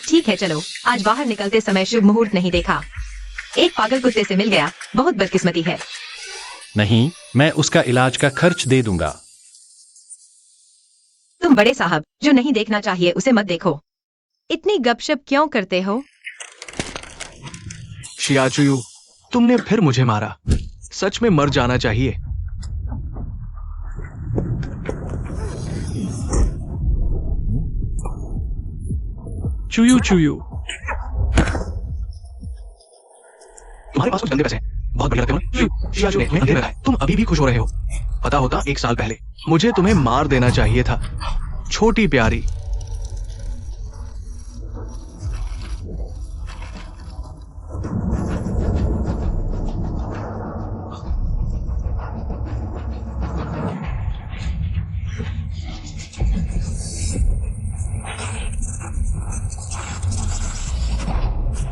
ठीक है चलो, आज बाहर निकलते समय शुभ मुहूर्त नहीं देखा। एक पागल कुत्ते से मिल गया, बहुत बदकिस्मती है। नहीं, मैं उसका इलाज का खर्च दे दूंगा। तुम बड़े साहब, जो नहीं देखना चाहिए उसे मत देखो। इतनी गपशप क्यों करते हो? शिया चुयु, तुमने फिर मुझे मारा। सच में मर जाना चाहिए। चुयू चुयू, तुम्हारे पास कुछ गंदे पैसे हैं, बहुत बढ़िया लगते हो ना? शिया चुयु ने अंधेरे में रखा है। तुम अभी भी खुश हो रहे हो। पता होता 1 साल पहले मुझे तुम्हें मार देना चाहिए था, छोटी प्यारी।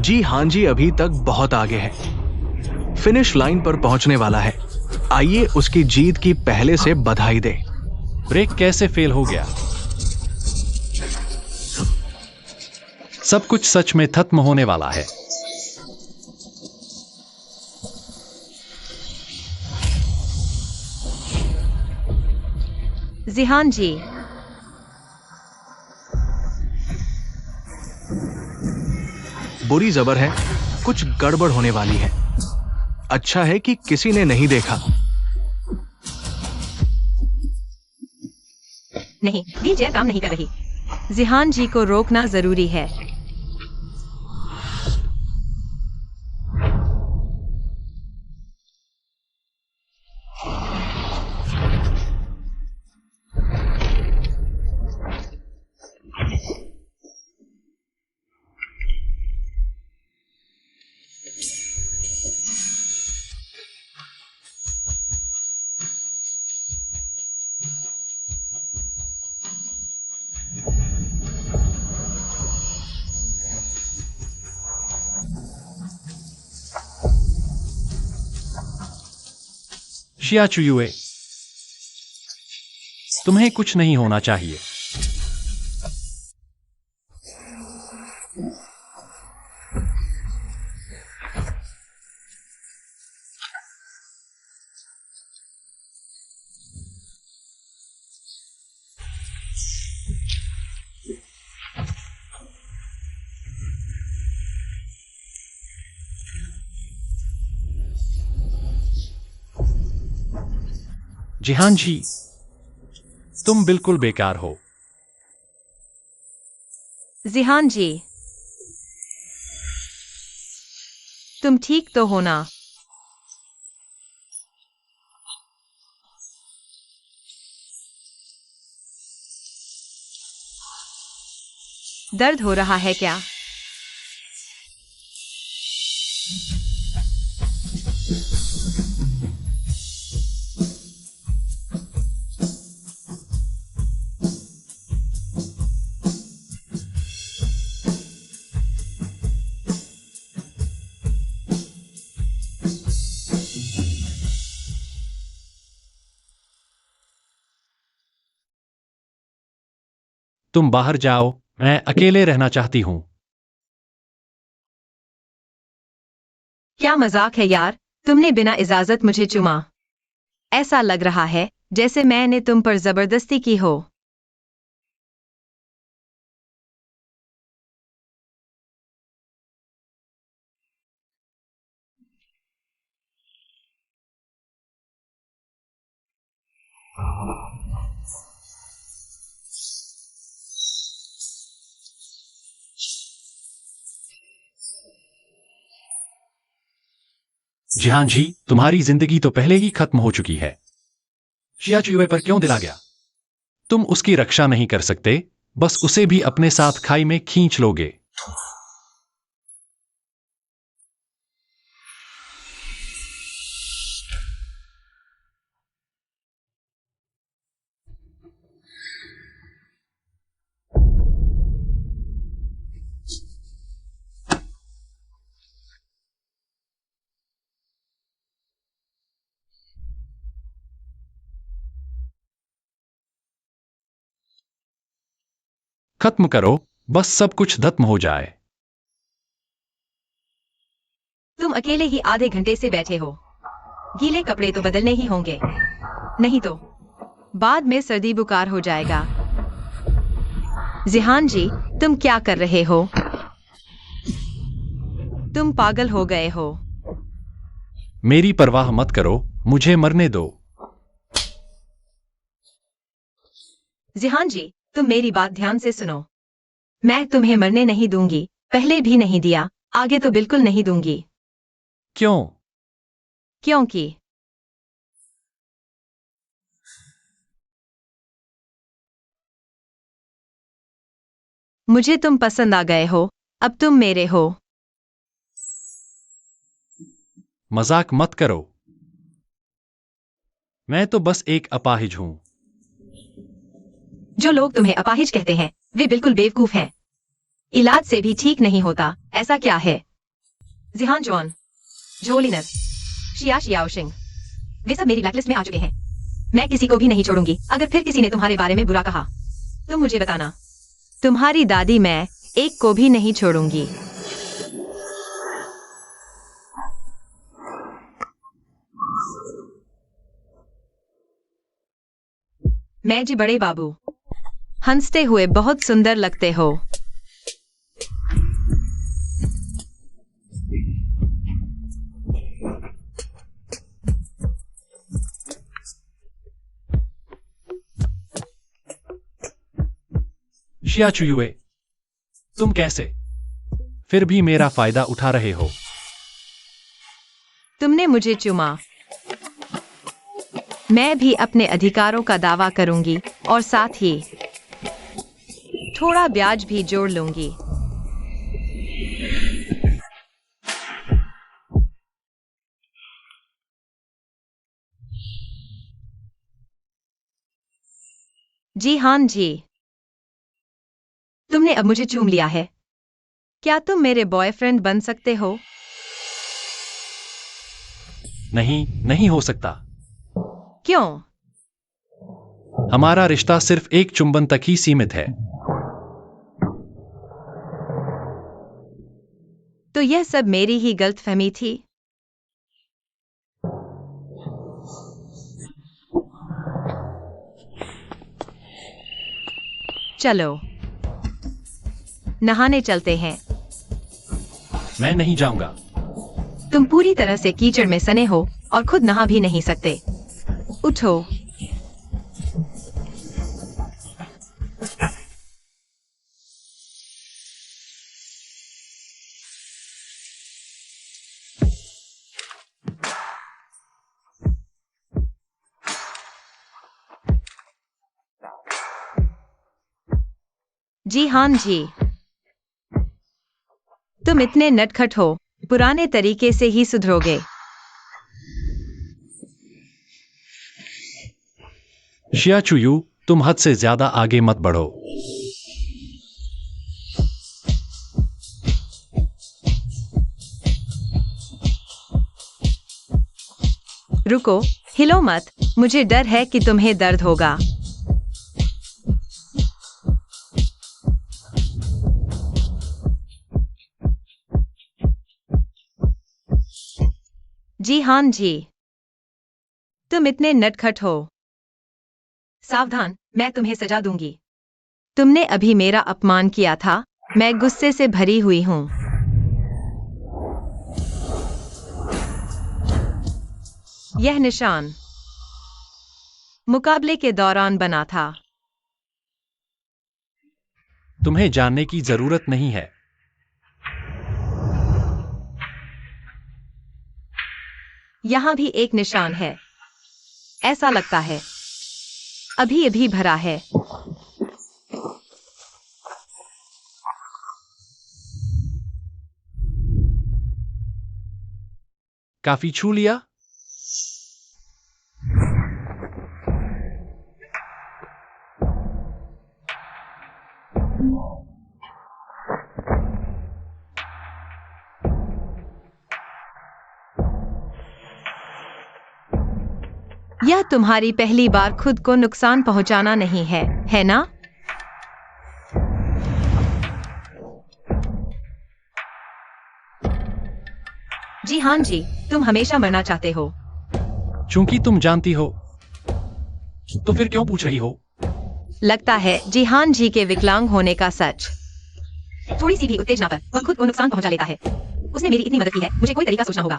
जी हां जी, अभी तक बहुत आगे है, फिनिश लाइन पर पहुंचने वाला है। आइए उसकी जीत की पहले से बधाई दे। ब्रेक कैसे फेल हो गया? सब कुछ सच में खत्म होने वाला है। जिहान जी, बुरी जबर है, कुछ गड़बड़ होने वाली है। अच्छा है कि किसी ने नहीं देखा। नहीं, व्हीलचेयर काम नहीं कर रही। जिहान जी को रोकना जरूरी है। शिया चुयुए, तुम्हें कुछ नहीं होना चाहिए। जिहान जी, तुम बिल्कुल बेकार हो। जिहान जी, तुम ठीक तो हो ना? दर्द हो रहा है क्या? तुम बाहर जाओ, मैं अकेले रहना चाहती हूं। क्या मजाक है यार, तुमने बिना इजाजत मुझे चुमा। ऐसा लग रहा है जैसे मैंने तुम पर जबरदस्ती की हो। जिहान जी, तुम्हारी जिंदगी तो पहले ही खत्म हो चुकी है। शिया चुयुए पर क्यों दिला गया? तुम उसकी रक्षा नहीं कर सकते, बस उसे भी अपने साथ खाई में खींच लोगे। खत्म करो, बस सब कुछ खत्म हो जाए। तुम अकेले ही आधे घंटे से बैठे हो। गीले कपड़े तो बदलने ही होंगे, नहीं तो बाद में सर्दी बुखार हो जाएगा। जिहान जी, तुम क्या कर रहे हो? तुम पागल हो गए हो। मेरी परवाह मत करो, मुझे मरने दो। जिहान जी, तुम मेरी बात ध्यान से सुनो। मैं तुम्हें मरने नहीं दूंगी, पहले भी नहीं दिया, आगे तो बिल्कुल नहीं दूंगी। क्यों? क्योंकि मुझे तुम पसंद आ गए हो, अब तुम मेरे हो। मजाक मत करो। मैं तो बस एक अपाहिज हूं। जो लोग तुम्हें अपाहिज कहते हैं वे बिल्कुल बेवकूफ हैं। इलाज से भी ठीक नहीं होता, ऐसा क्या है? जिहान जॉन, जोलिनर, शिया शियाओशिंग, वे सब मेरी ब्लैकलिस्ट में आ चुके हैं। मैं किसी को भी नहीं छोड़ूंगी। अगर फिर किसी ने तुम्हारे बारे में बुरा कहा तो मुझे बताना। तुम्हारी दादी, मैं एक को भी नहीं छोड़ूंगी। मैं जी बड़े बाबू, हंसते हुए बहुत सुंदर लगते हो। शिया चुयुए, तुम कैसे फिर भी मेरा फायदा उठा रहे हो? तुमने मुझे चुमा, मैं भी अपने अधिकारों का दावा करूंगी और साथ ही थोड़ा ब्याज भी जोड़ लूंगी। जी हाँ जी, तुमने अब मुझे चूम लिया है। क्या तुम मेरे बॉयफ्रेंड बन सकते हो? नहीं, नहीं हो सकता। क्यों? हमारा रिश्ता सिर्फ एक चुंबन तक ही सीमित है। तो यह सब मेरी ही गलतफहमी थी। चलो नहाने चलते हैं। मैं नहीं जाऊंगा। तुम पूरी तरह से कीचड़ में सने हो और खुद नहा भी नहीं सकते। उठो। जी हाँ जी, तुम इतने नटखट हो, पुराने तरीके से ही सुधरोगे। शिया चुयू, तुम हद से ज्यादा आगे मत बढ़ो। रुको, हिलो मत, मुझे डर है कि तुम्हें दर्द होगा। जी हाँ जी, तुम इतने नटखट हो। सावधान, मैं तुम्हें सजा दूंगी। तुमने अभी मेरा अपमान किया था, मैं गुस्से से भरी हुई हूं। यह निशान मुकाबले के दौरान बना था। तुम्हें जानने की जरूरत नहीं है। यहां भी एक निशान है। ऐसा लगता है अभी अभी भरा है। काफी छू लिया। यह तुम्हारी पहली बार खुद को नुकसान पहुंचाना नहीं है, है ना? जी हाँ जी, तुम हमेशा मरना चाहते हो। चूंकि तुम जानती हो, तो फिर क्यों पूछ रही हो? लगता है जी हाँ जी के विकलांग होने का सच। थोड़ी सी भी उत्तेजना पर वह खुद को नुकसान पहुंचा लेता है। उसने मेरी इतनी मदद की है, मुझे कोई तरीका सोचना होगा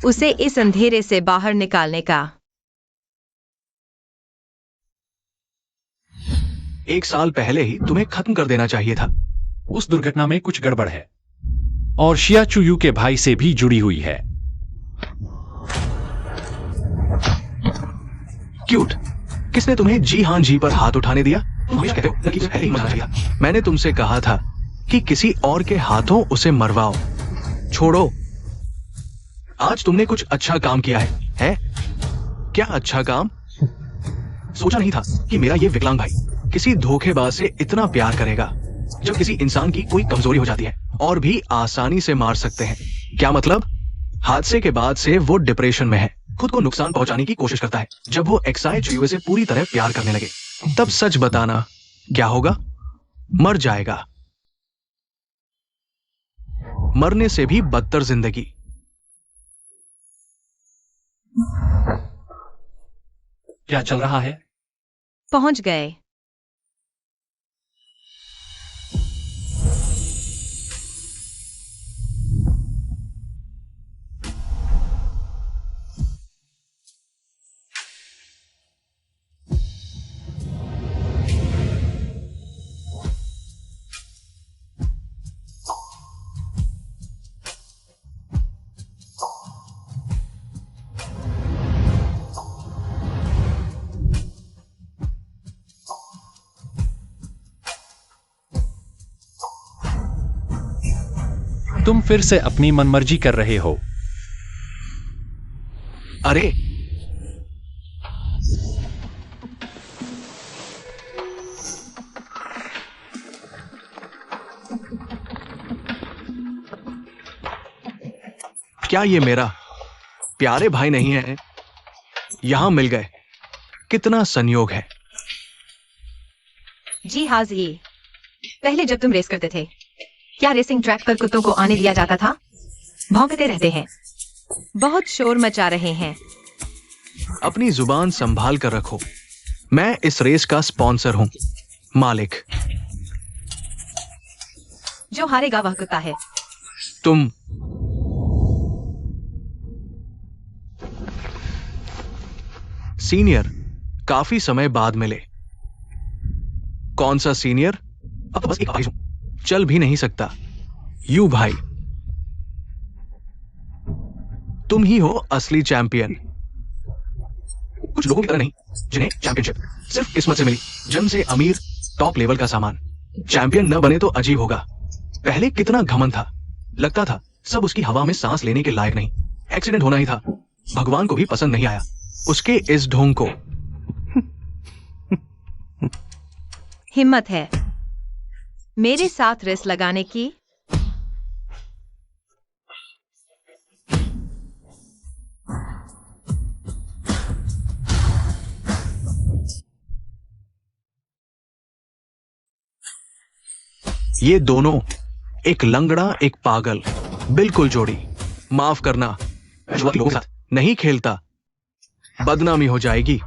उसे इस अंधेरे से बाहर निकालने का। 1 साल पहले ही तुम्हें खत्म कर देना चाहिए था। उस दुर्घटना में कुछ गड़बड़ है और शिया चुयू के भाई से भी जुड़ी हुई है। क्यूट, किसने तुम्हें जी हाँ जी पर हाथ उठाने दिया? तुम हमेशा कहते हो लड़की से पहले ही मरना चाहिए। मैंने तुमसे कहा था कि किसी और के हाथों उसे मरवाओ। छोड़ो। आज तुमने कुछ अच्छा काम किया है? क्या अच्छा काम? सोचा नहीं था कि मेरा ये विकलांग भाई किसी धोखेबाज से इतना प्यार करेगा। जब किसी इंसान की कोई कमजोरी हो जाती है और भी आसानी से मार सकते हैं। क्या मतलब? हादसे के बाद से वो डिप्रेशन में है, खुद को नुकसान पहुंचाने की कोशिश करता है। जब वो एक्साई चुयूए से पूरी तरह प्यार करने लगे, तब सच बताना क्या होगा? मर जाएगा। मरने से भी बदतर जिंदगी। क्या चल रहा है? पहुंच गए। तुम फिर से अपनी मनमर्जी कर रहे हो। अरे क्या ये मेरा प्यारे भाई नहीं है? यहां मिल गए। कितना संयोग है। जी हाँ जी, पहले जब तुम रेस करते थे, क्या रेसिंग ट्रैक पर कुत्तों को आने दिया जाता था? भौंकते रहते हैं, बहुत शोर मचा रहे हैं। अपनी जुबान संभाल कर रखो। मैं इस रेस का स्पॉन्सर हूं, मालिक। जो हारेगा वह कुत्ता है। तुम सीनियर काफी समय बाद मिले। कौन सा सीनियर? अब तो बस एक भाई हूं, चल भी नहीं सकता। यू भाई, तुम ही हो असली चैंपियन। कुछ लोगों की तरह नहीं, जिन्हें चैंपियनशिप सिर्फ किस्मत से मिली। जन्म से अमीर, टॉप लेवल का सामान। चैंपियन न बने तो अजीब होगा। पहले कितना घमंड था, लगता था सब उसकी हवा में सांस लेने के लायक नहीं। एक्सीडेंट होना ही था, भगवान को भी पसंद नहीं आया उसके इस ढोंग को। हिम्मत है मेरे साथ रेस लगाने की? ये दोनों, एक लंगड़ा एक पागल, बिल्कुल जोड़ी। माफ करना, मैं जुआ के लोगों के साथ नहीं खेलता, बदनामी हो जाएगी।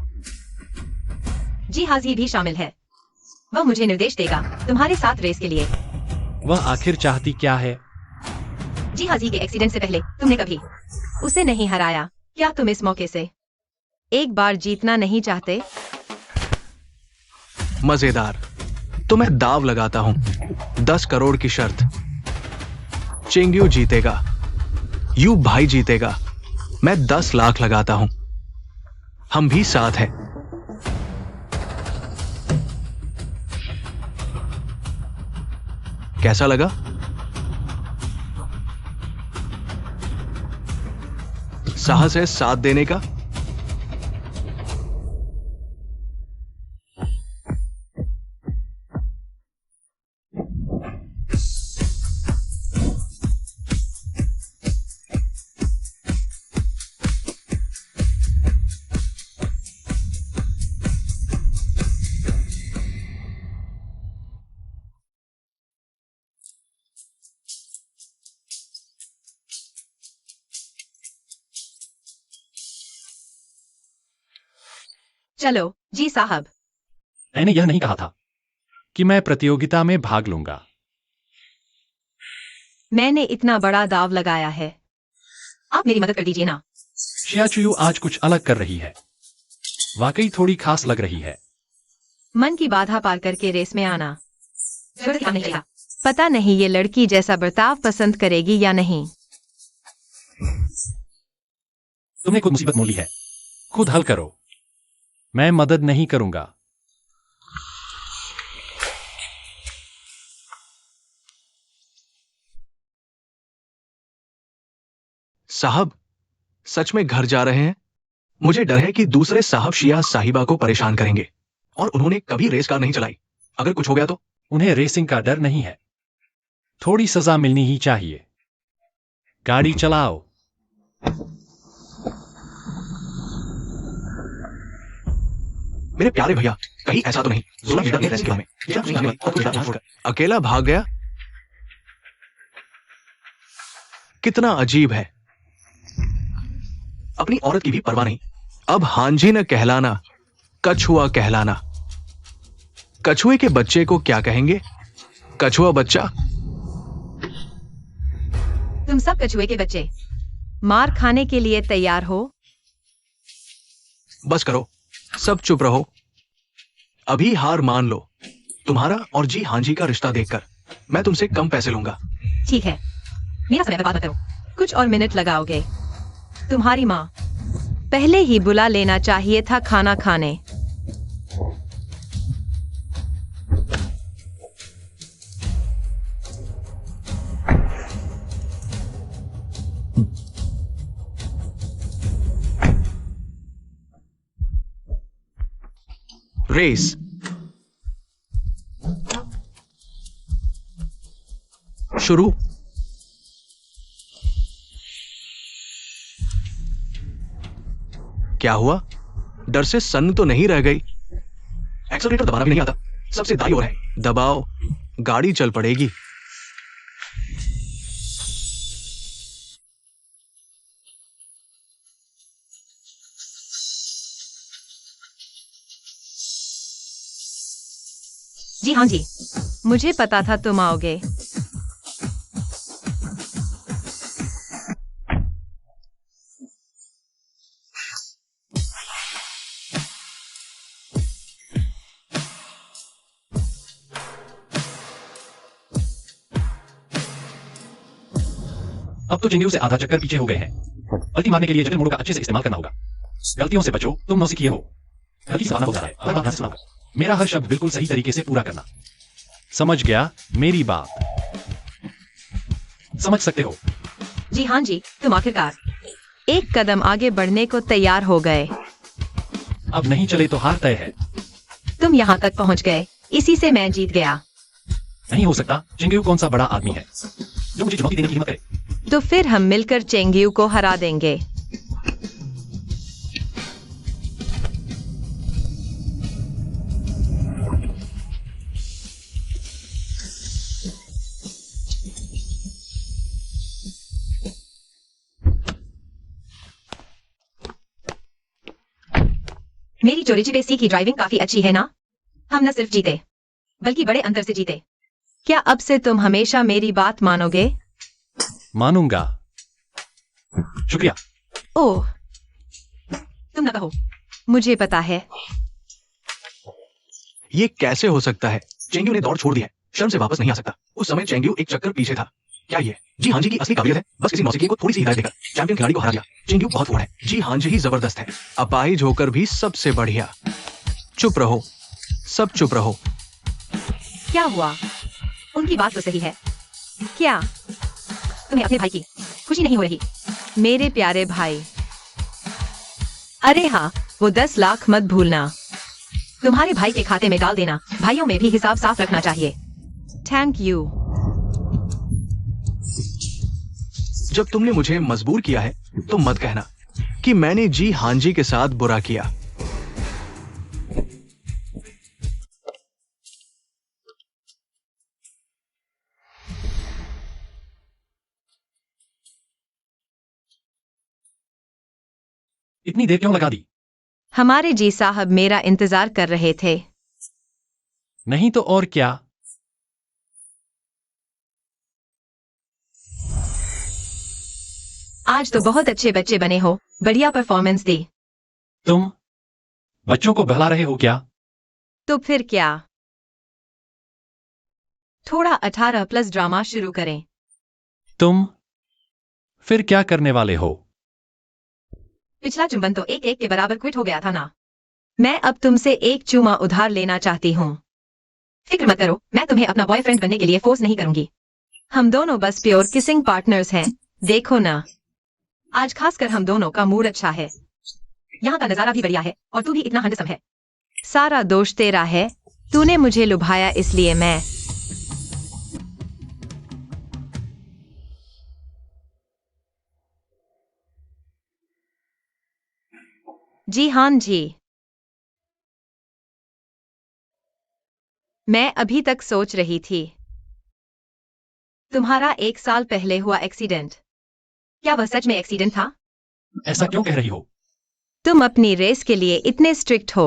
जी हाजी भी शामिल है। वह मुझे निर्देश देगा तुम्हारे साथ रेस के लिए। वह आखिर चाहती क्या है? जी हाजी के एक्सीडेंट से पहले तुमने कभी उसे नहीं हराया। क्या तुम इस मौके से एक बार जीतना नहीं चाहते? मजेदार। तो मैं दाव लगाता हूं, 10 करोड़ की शर्त। चिंग्यू जीतेगा, यू भाई जीतेगा। मैं 10 लाख लगाता हूं, हम भी साथ हैं। कैसा लगा? साहस है साथ देने का? चलो जी साहब। मैंने यह नहीं कहा था कि मैं प्रतियोगिता में भाग लूंगा। मैंने इतना बड़ा दाव लगाया है, आप मेरी मदद कर दीजिए ना। शियाचुयू आज कुछ अलग कर रही है, वाकई थोड़ी खास लग रही है। मन की बाधा पार करके रेस में आना नहीं लगा। पता नहीं ये लड़की जैसा बर्ताव पसंद करेगी या नहीं। तुमने खुद मुसीबत मोली है, खुद हल करो, मैं मदद नहीं करूंगा। साहब, सच में घर जा रहे हैं? मुझे डर है कि दूसरे साहब शिया साहिबा को परेशान करेंगे, और उन्होंने कभी रेस कार नहीं चलाई। अगर कुछ हो गया तो? उन्हें रेसिंग का डर नहीं है, थोड़ी सजा मिलनी ही चाहिए। गाड़ी चलाओ। मेरे प्यारे भैया, कहीं ऐसा तो नहीं जुल्म लीडर ने रेस के बारे में अकेला भाग गया? कितना अजीब है। अपनी औरत की भी परवाह नहीं। अब हांजी न कहलाना, कछुआ कहलाना। कछुए के बच्चे को क्या कहेंगे? कछुआ बच्चा। तुम सब कछुए के बच्चे मार खाने के लिए तैयार हो? बस करो, सब चुप रहो। अभी हार मान लो। तुम्हारा और जी हांजी का रिश्ता देखकर मैं तुमसे कम पैसे लूंगा। ठीक है, मेरा समय बर्बाद मत करो। कुछ और मिनट लगाओगे? तुम्हारी माँ पहले ही बुला लेना चाहिए था खाना खाने। रेस शुरू। क्या हुआ? डर से सन्न तो नहीं रह गई। एक्सेलरेटर दबाना भी नहीं आता, सबसे दाईं ओर है, दबाओ, गाड़ी चल पड़ेगी। जी हाँ जी, मुझे पता था तुम आओगे। अब तो चेंगयू से आधा चक्कर पीछे हो गए हैं। पलटी मारने के लिए जटिल मोड़ों का अच्छे से इस्तेमाल करना होगा। गलतियों से बचो, तुम नौसिखिए हो। गलती से आना हो जा रहा है, हर बात ध्यान से सुनो। मेरा हर शब्द बिल्कुल सही तरीके से पूरा करना। समझ गया मेरी बात? समझ सकते हो? जी हाँ जी, तुम आखिरकार एक कदम आगे बढ़ने को तैयार हो गए। अब नहीं चले तो हार तय है। तुम यहाँ तक पहुँच गए, इसी से मैं जीत गया। नहीं हो सकता। चेंगयू कौन सा बड़ा आदमी है जो मुझे चुनौती देने की हिम्मत करे? तो फिर हम मिलकर चेंगयू को हरा देंगे। मेरी चोरी छिपे सी की ड्राइविंग काफी अच्छी है ना? हम न सिर्फ जीते बल्कि बड़े अंतर से जीते। क्या अब से तुम हमेशा मेरी बात मानोगे? मानूंगा। शुक्रिया। ओह, तुम न कहो, मुझे पता है। ये कैसे हो सकता है? चेंगयू ने दौड़ छोड़ दी है, शर्म से वापस नहीं आ सकता। उस समय चेंगयू एक चक्कर पीछे था। क्या ये जी हाँ जी की असली काबिलियत है? बस किसी नौसिखिए को थोड़ी सी हिदायत देकर चैंपियन खिलाड़ी को हरा दिया। चेंगयू बहुत फोड़ है, जी हाँ जी ही जबरदस्त है, अपाहिज होकर भी सबसे बढ़िया। चुप रहो, सब चुप रहो। क्या हुआ? उनकी बात तो सही है। क्या तुम्हें अपने भाई की खुशी नहीं हो रही? मेरे प्यारे भाई, अरे हाँ, वो 10 लाख मत भूलना। तुम्हारे भाई के खाते में डाल देना। भाइयों में भी हिसाब साफ रखना चाहिए। Thank you. जब तुमने मुझे मजबूर किया है तो मत कहना कि मैंने जी हाँ जी के साथ बुरा किया। इतनी देर क्यों लगा दी? हमारे जी साहब मेरा इंतजार कर रहे थे। नहीं तो और क्या। आज तो बहुत अच्छे बच्चे बने हो, बढ़िया परफॉर्मेंस दी। तुम बच्चों को बहला रहे हो क्या? तो फिर क्या? थोड़ा 18+ ड्रामा शुरू करें। तुम फिर क्या करने वाले हो? पिछला चुंबन तो 1-1 के बराबर क्विट हो गया था ना। मैं अब तुमसे एक चूमा उधार लेना चाहती हूँ। फिक्र मत करो, मैं तुम्हें अपना बॉयफ्रेंड बनने के लिए फोर्स नहीं करूंगी। हम दोनों बस प्योर किसिंग पार्टनर्स हैं। देखो ना, आज खासकर हम दोनों का मूड अच्छा है। यहाँ का नजारा भी बढ़िया है और तू भी इतना हैंडसम है। सारा दोष तेरा है, तूने मुझे लुभाया इसलिए मैं। जी हाँ जी, मैं अभी तक सोच रही थी। तुम्हारा 1 साल पहले हुआ एक्सीडेंट, क्या वह सच में एक्सीडेंट था? ऐसा क्यों कह रही हो? तुम अपनी रेस के लिए इतने स्ट्रिक्ट हो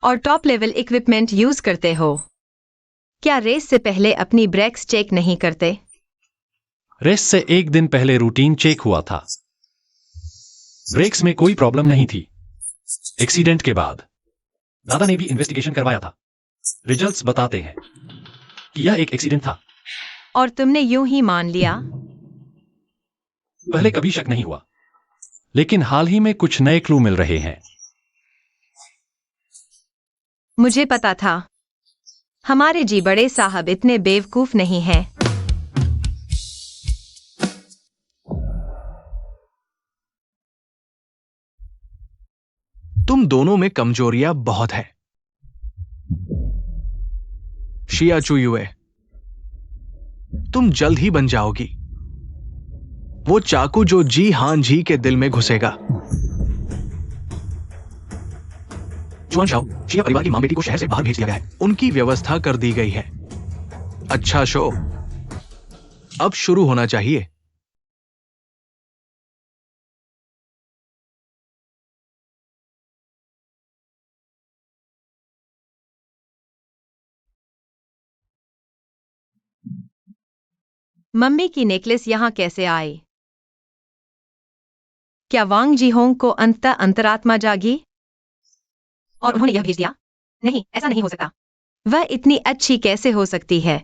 और टॉप लेवल इक्विपमेंट यूज करते हो। क्या रेस से पहले अपनी ब्रेक्स चेक नहीं करते? रेस से एक दिन पहले रूटीन चेक हुआ था। ब्रेक्स में कोई प्रॉब्लम नहीं थी। एक्सीडेंट के बाद दादा ने भी इन्वेस्टिगेशन करवाया था। रिजल्ट्स बताते हैं कि यह एक एक्सीडेंट था। और तुमने यूं ही मान लिया? पहले कभी शक नहीं हुआ, लेकिन हाल ही में कुछ नए क्लू मिल रहे हैं। मुझे पता था। हमारे जी बड़े साहब इतने बेवकूफ नहीं हैं। तुम दोनों में कमजोरियां बहुत है। शिया चुयुए, तुम जल्द ही बन जाओगी वो चाकू जो जी हां जी के दिल में घुसेगा। चुआन शाओ, शिया परिवार की मां बेटी को शहर से बाहर भेज दिया गया है। उनकी व्यवस्था कर दी गई है। अच्छा शो, अब शुरू होना चाहिए। मम्मी की नेकलेस यहाँ कैसे आई? क्या वांग जीहोंग को अंततः अंतरात्मा जागी और उन्होंने यह भेज दिया? नहीं, ऐसा नहीं हो सकता। वह इतनी अच्छी कैसे हो सकती है?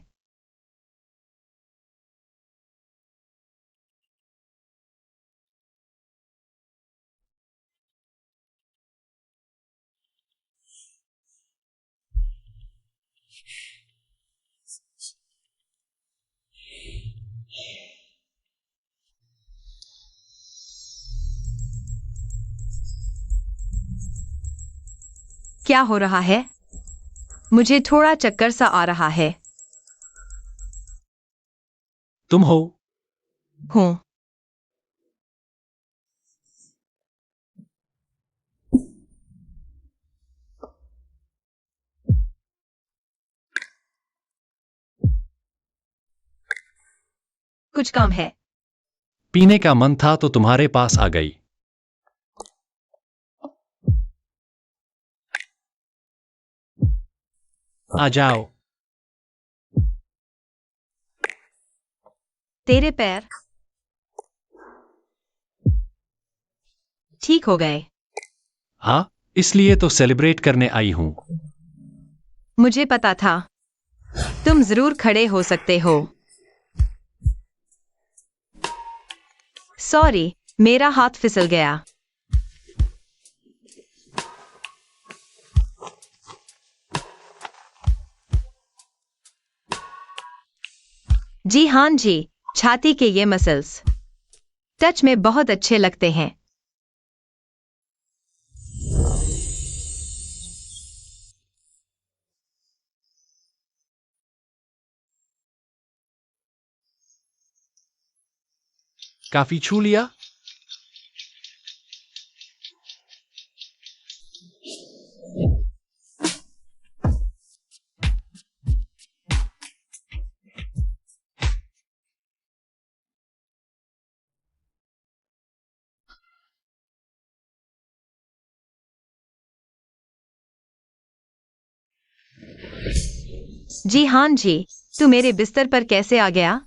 क्या हो रहा है? मुझे थोड़ा चक्कर सा आ रहा है। तुम हो? हूँ। कुछ काम है? पीने का मन था तो तुम्हारे पास आ गई। आ जाओ। तेरे पैर ठीक हो गए। हाँ, इसलिए तो सेलिब्रेट करने आई हूं। मुझे पता था। तुम जरूर खड़े हो सकते हो। सॉरी, मेरा हाथ फिसल गया। जी हाँ जी, छाती के ये मसल्स टच में बहुत अच्छे लगते हैं। काफी छू लिया? जी हाँ जी, तू मेरे बिस्तर पर कैसे आ गया?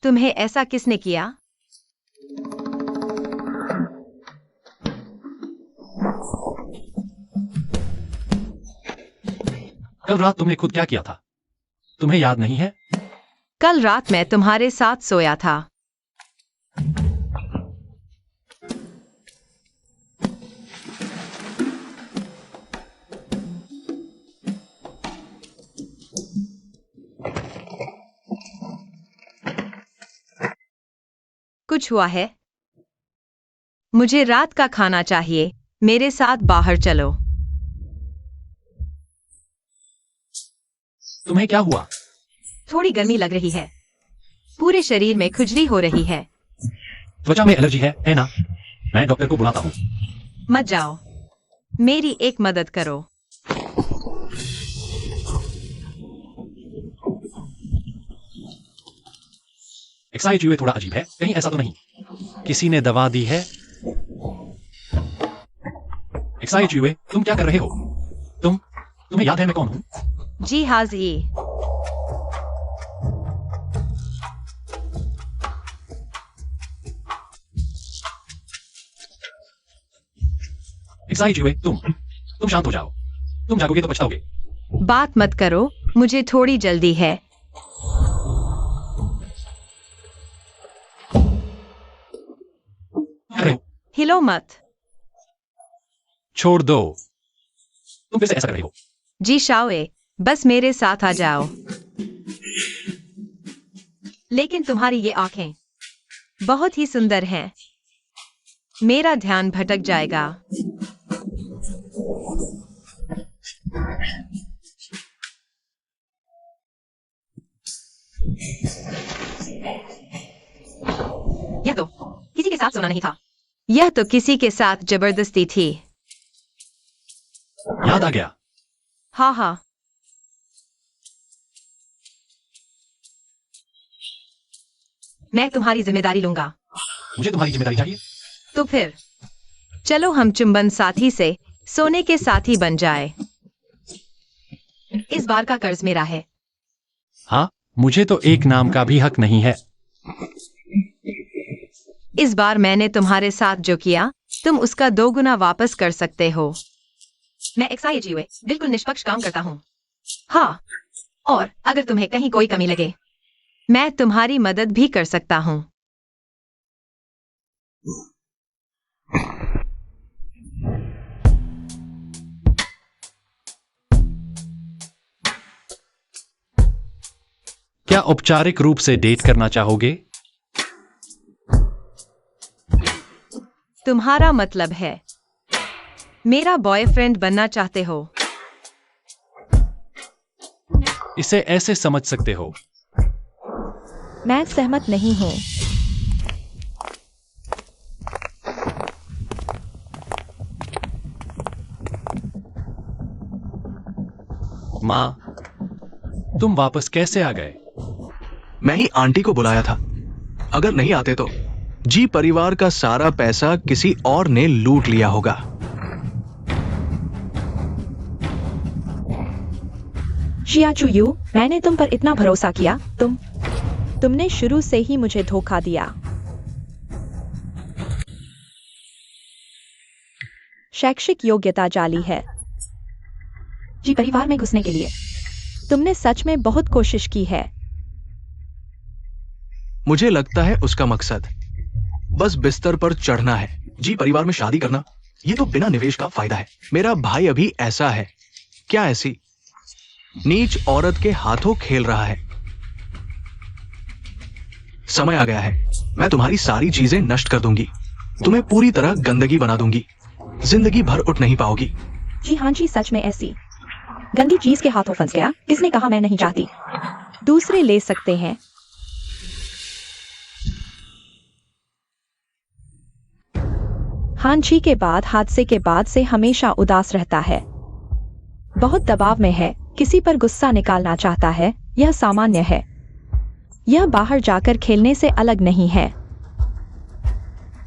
तुम्हें ऐसा किसने किया? कल रात तुमने खुद क्या किया था? तुम्हें याद नहीं है? कल रात मैं तुम्हारे साथ सोया था। कुछ हुआ है? मुझे रात का खाना चाहिए। मेरे साथ बाहर चलो। तुम्हें क्या हुआ? थोड़ी गर्मी लग रही है। पूरे शरीर में खुजली हो रही है। त्वचा में एलर्जी है ना? मैं डॉक्टर को बुलाता हूँ। मत जाओ। मेरी एक मदद करो। एक्साइज हुए थोड़ा अजीब है, कहीं ऐसा तो नहीं? किसी ने दवा दी है? एक्साइज हुए, तुम क्या कर रहे हो? तुम्हें याद है मैं कौन हूँ? जी हाँ जी। एक्साइज हुए, तुम शांत हो जाओ। तुम जागोगे तो पछताओगे। बात मत करो, मुझे थोड़ी जल्दी है। अरे हिलो मत। छोड़ दो। तुम फिर से ऐसा कर रहे हो। जी शाओए, बस मेरे साथ आ जाओ। लेकिन तुम्हारी ये आंखें बहुत ही सुंदर हैं। मेरा ध्यान भटक जाएगा। यह दो। साथ सोना नहीं था। यह तो किसी के साथ जबरदस्ती थी। याद आ गया। हाँ हाँ। मैं तुम्हारी जिम्मेदारी लूंगा। मुझे तुम्हारी जिम्मेदारी चाहिए। तो फिर चलो हम चुंबन साथी से सोने के साथी बन जाए। इस बार का कर्ज मेरा है। हाँ, मुझे तो एक नाम का भी हक नहीं है। इस बार मैंने तुम्हारे साथ जो किया तुम उसका 2 गुना वापस कर सकते हो। मैं XIG हुए बिल्कुल निष्पक्ष काम करता हूँ। हाँ, और अगर तुम्हें कहीं कोई कमी लगे मैं तुम्हारी मदद भी कर सकता हूँ। क्या औपचारिक रूप से डेट करना चाहोगे? तुम्हारा मतलब है मेरा बॉयफ्रेंड बनना चाहते हो? इसे ऐसे समझ सकते हो। मैं सहमत नहीं हूँ। माँ, तुम वापस कैसे आ गए? मैं ही आंटी को बुलाया था। अगर नहीं आते तो जी परिवार का सारा पैसा किसी और ने लूट लिया होगा। शियाचुयू, मैंने तुम पर इतना भरोसा किया, तुमने शुरू से ही मुझे धोखा दिया। शैक्षिक योग्यता जाली है। जी परिवार में घुसने के लिए तुमने सच में बहुत कोशिश की है। मुझे लगता है उसका मकसद बस बिस्तर पर चढ़ना है। जी परिवार में शादी करना, ये तो बिना निवेश का फायदा है। मेरा भाई अभी ऐसा है, क्या ऐसी नीच औरत के हाथों खेल रहा है। समय आ गया है, मैं तुम्हारी सारी चीजें नष्ट कर दूंगी, तुम्हें पूरी तरह गंदगी बना दूंगी, जिंदगी भर उठ नहीं पाओगी। जी हाँ जी, सच में ऐसी गंदी चीज के हाथों फंस गया। किसने कहा मैं नहीं चाहती? दूसरे ले सकते हैं। हांची के बाद हादसे के बाद से हमेशा उदास रहता है, बहुत दबाव में है, किसी पर गुस्सा निकालना चाहता है। यह सामान्य है, यह बाहर जाकर खेलने से अलग नहीं है।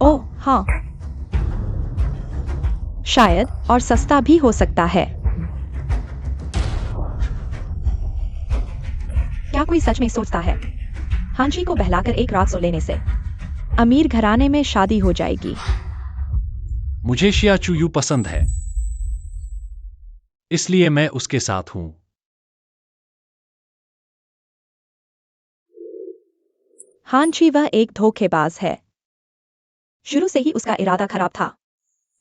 ओह हाँ, शायद, और सस्ता भी हो सकता है। क्या कोई सच में सोचता है हांची को बहलाकर एक रात सो लेने से अमीर घराने में शादी हो जाएगी? मुझे शियाचुयू पसंद है, इसलिए मैं उसके साथ हूं। हांची वह एक धोखेबाज है। शुरू से ही उसका इरादा खराब था।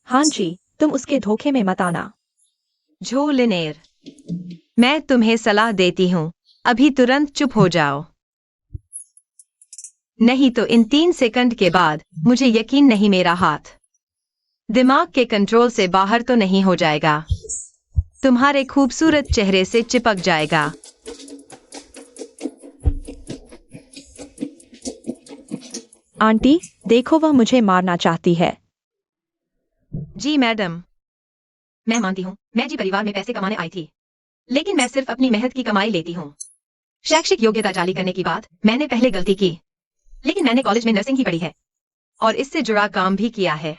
हांची, तुम उसके धोखे में मत आना। झो लिनेर, मैं तुम्हें सलाह देती हूँ, अभी तुरंत चुप हो जाओ, नहीं तो इन 3 सेकंड के बाद मुझे यकीन नहीं मेरा हाथ दिमाग के कंट्रोल से बाहर तो नहीं हो जाएगा, तुम्हारे खूबसूरत चेहरे से चिपक जाएगा। आंटी, देखो वह मुझे मारना चाहती है। जी मैडम, मैं मानती हूँ, मैं जी परिवार में पैसे कमाने आई थी, लेकिन मैं सिर्फ अपनी मेहनत की कमाई लेती हूँ। शैक्षिक योग्यता जाली करने की बात मैंने पहले गलती की, लेकिन मैंने कॉलेज में नर्सिंग ही पढ़ी है और इससे जुड़ा काम भी किया है।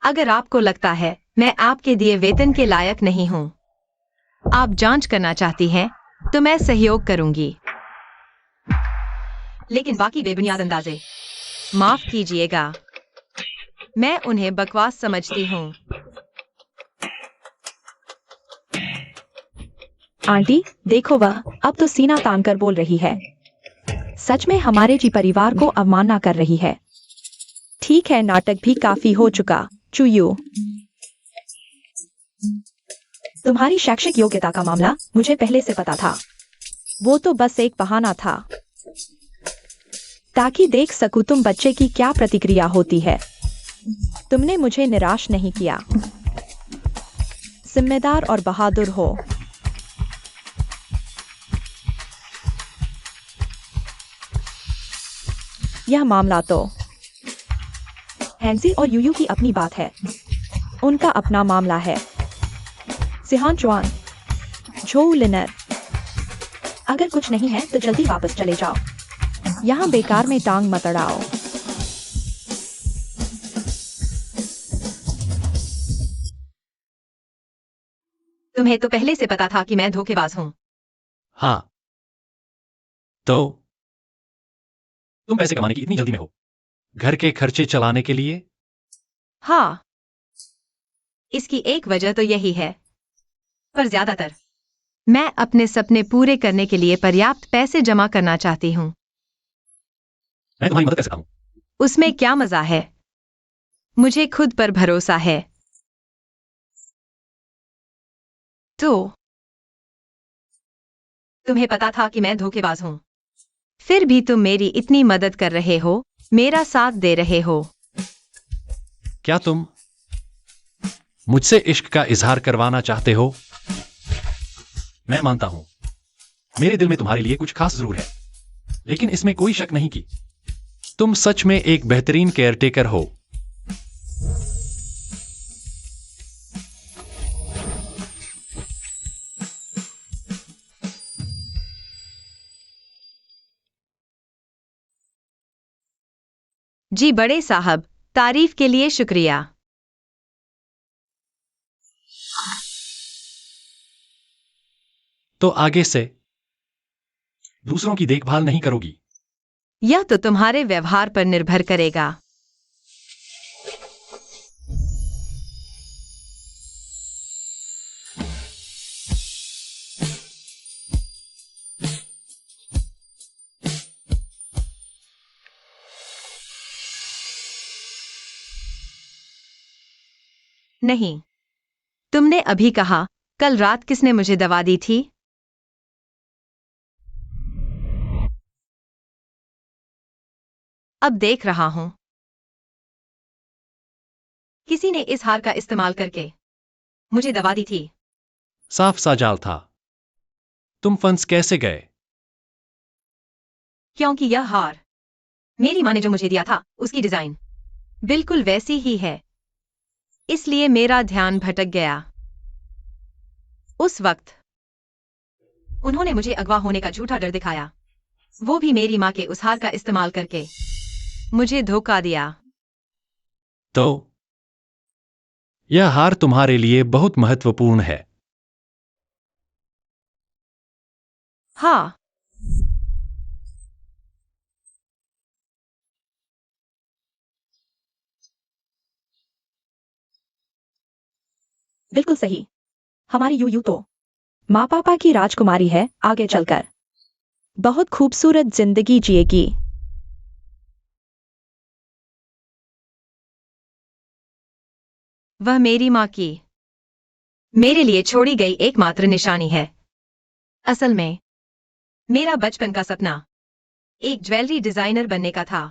अगर आपको लगता है मैं आपके दिए वेतन के लायक नहीं हूँ, आप जांच करना चाहती हैं, तो मैं सहयोग करूंगी, लेकिन बाकी बेबुनियाद अंदाजे माफ कीजिएगा, मैं उन्हें बकवास समझती हूँ। आंटी, देखो वह अब तो सीना तान कर बोल रही है, सच में हमारे जी परिवार को अवमानना कर रही है। ठीक है, नाटक भी काफी हो चुका। चुयू, तुम्हारी शैक्षिक योग्यता का मामला मुझे पहले से पता था, वो तो बस एक बहाना था ताकि देख सकूं तुम बच्चे की क्या प्रतिक्रिया होती है। तुमने मुझे निराश नहीं किया, जिम्मेदार और बहादुर हो। यह मामला तो हैंजी और यूयू की अपनी बात है, उनका अपना मामला है। सिहान चुआन, झोउ लिनर, अगर कुछ नहीं है तो जल्दी वापस चले जाओ, यहाँ बेकार में टांग मत अड़ाओ। तुम्हें तो पहले से पता था कि मैं धोखेबाज हूँ। हाँ, तो तुम पैसे कमाने की इतनी जल्दी में हो, घर के खर्चे चलाने के लिए? हाँ, इसकी एक वजह तो यही है, पर ज्यादातर मैं अपने सपने पूरे करने के लिए पर्याप्त पैसे जमा करना चाहती हूँ। मैं तुम्हारी मदद कर सकता हूँ। उसमें क्या मजा है? मुझे खुद पर भरोसा है। तो तुम्हें पता था कि मैं धोखेबाज हूँ, फिर भी तुम मेरी इतनी मदद कर रहे हो, मेरा साथ दे रहे हो। क्या तुम मुझसे इश्क का इजहार करवाना चाहते हो? मैं मानता हूं, मेरे दिल में तुम्हारे लिए कुछ खास जरूर है, लेकिन इसमें कोई शक नहीं कि तुम सच में एक बेहतरीन केयरटेकर हो। जी बड़े साहब, तारीफ के लिए शुक्रिया। तो आगे से दूसरों की देखभाल नहीं करोगी? यह तो तुम्हारे व्यवहार पर निर्भर करेगा। नहीं, तुमने अभी कहा, कल रात किसने मुझे दवा दी थी? अब देख रहा हूं, किसी ने इस हार का इस्तेमाल करके मुझे दवा दी थी। साफ सा जाल था। तुम फंस कैसे गए? क्योंकि यह हार मेरी माँ ने जो मुझे दिया था, उसकी डिजाइन बिल्कुल वैसी ही है, इसलिए मेरा ध्यान भटक गया। उस वक्त उन्होंने मुझे अगवा होने का झूठा डर दिखाया, वो भी मेरी माँ के उस हार का इस्तेमाल करके मुझे धोखा दिया। तो यह हार तुम्हारे लिए बहुत महत्वपूर्ण है। हाँ, बिल्कुल सही। हमारी यूयू तो माँ पापा की राजकुमारी है, आगे चलकर बहुत खूबसूरत जिंदगी जिएगी। वह मेरी माँ की मेरे लिए छोड़ी गई एकमात्र निशानी है। असल में मेरा बचपन का सपना एक ज्वेलरी डिजाइनर बनने का था,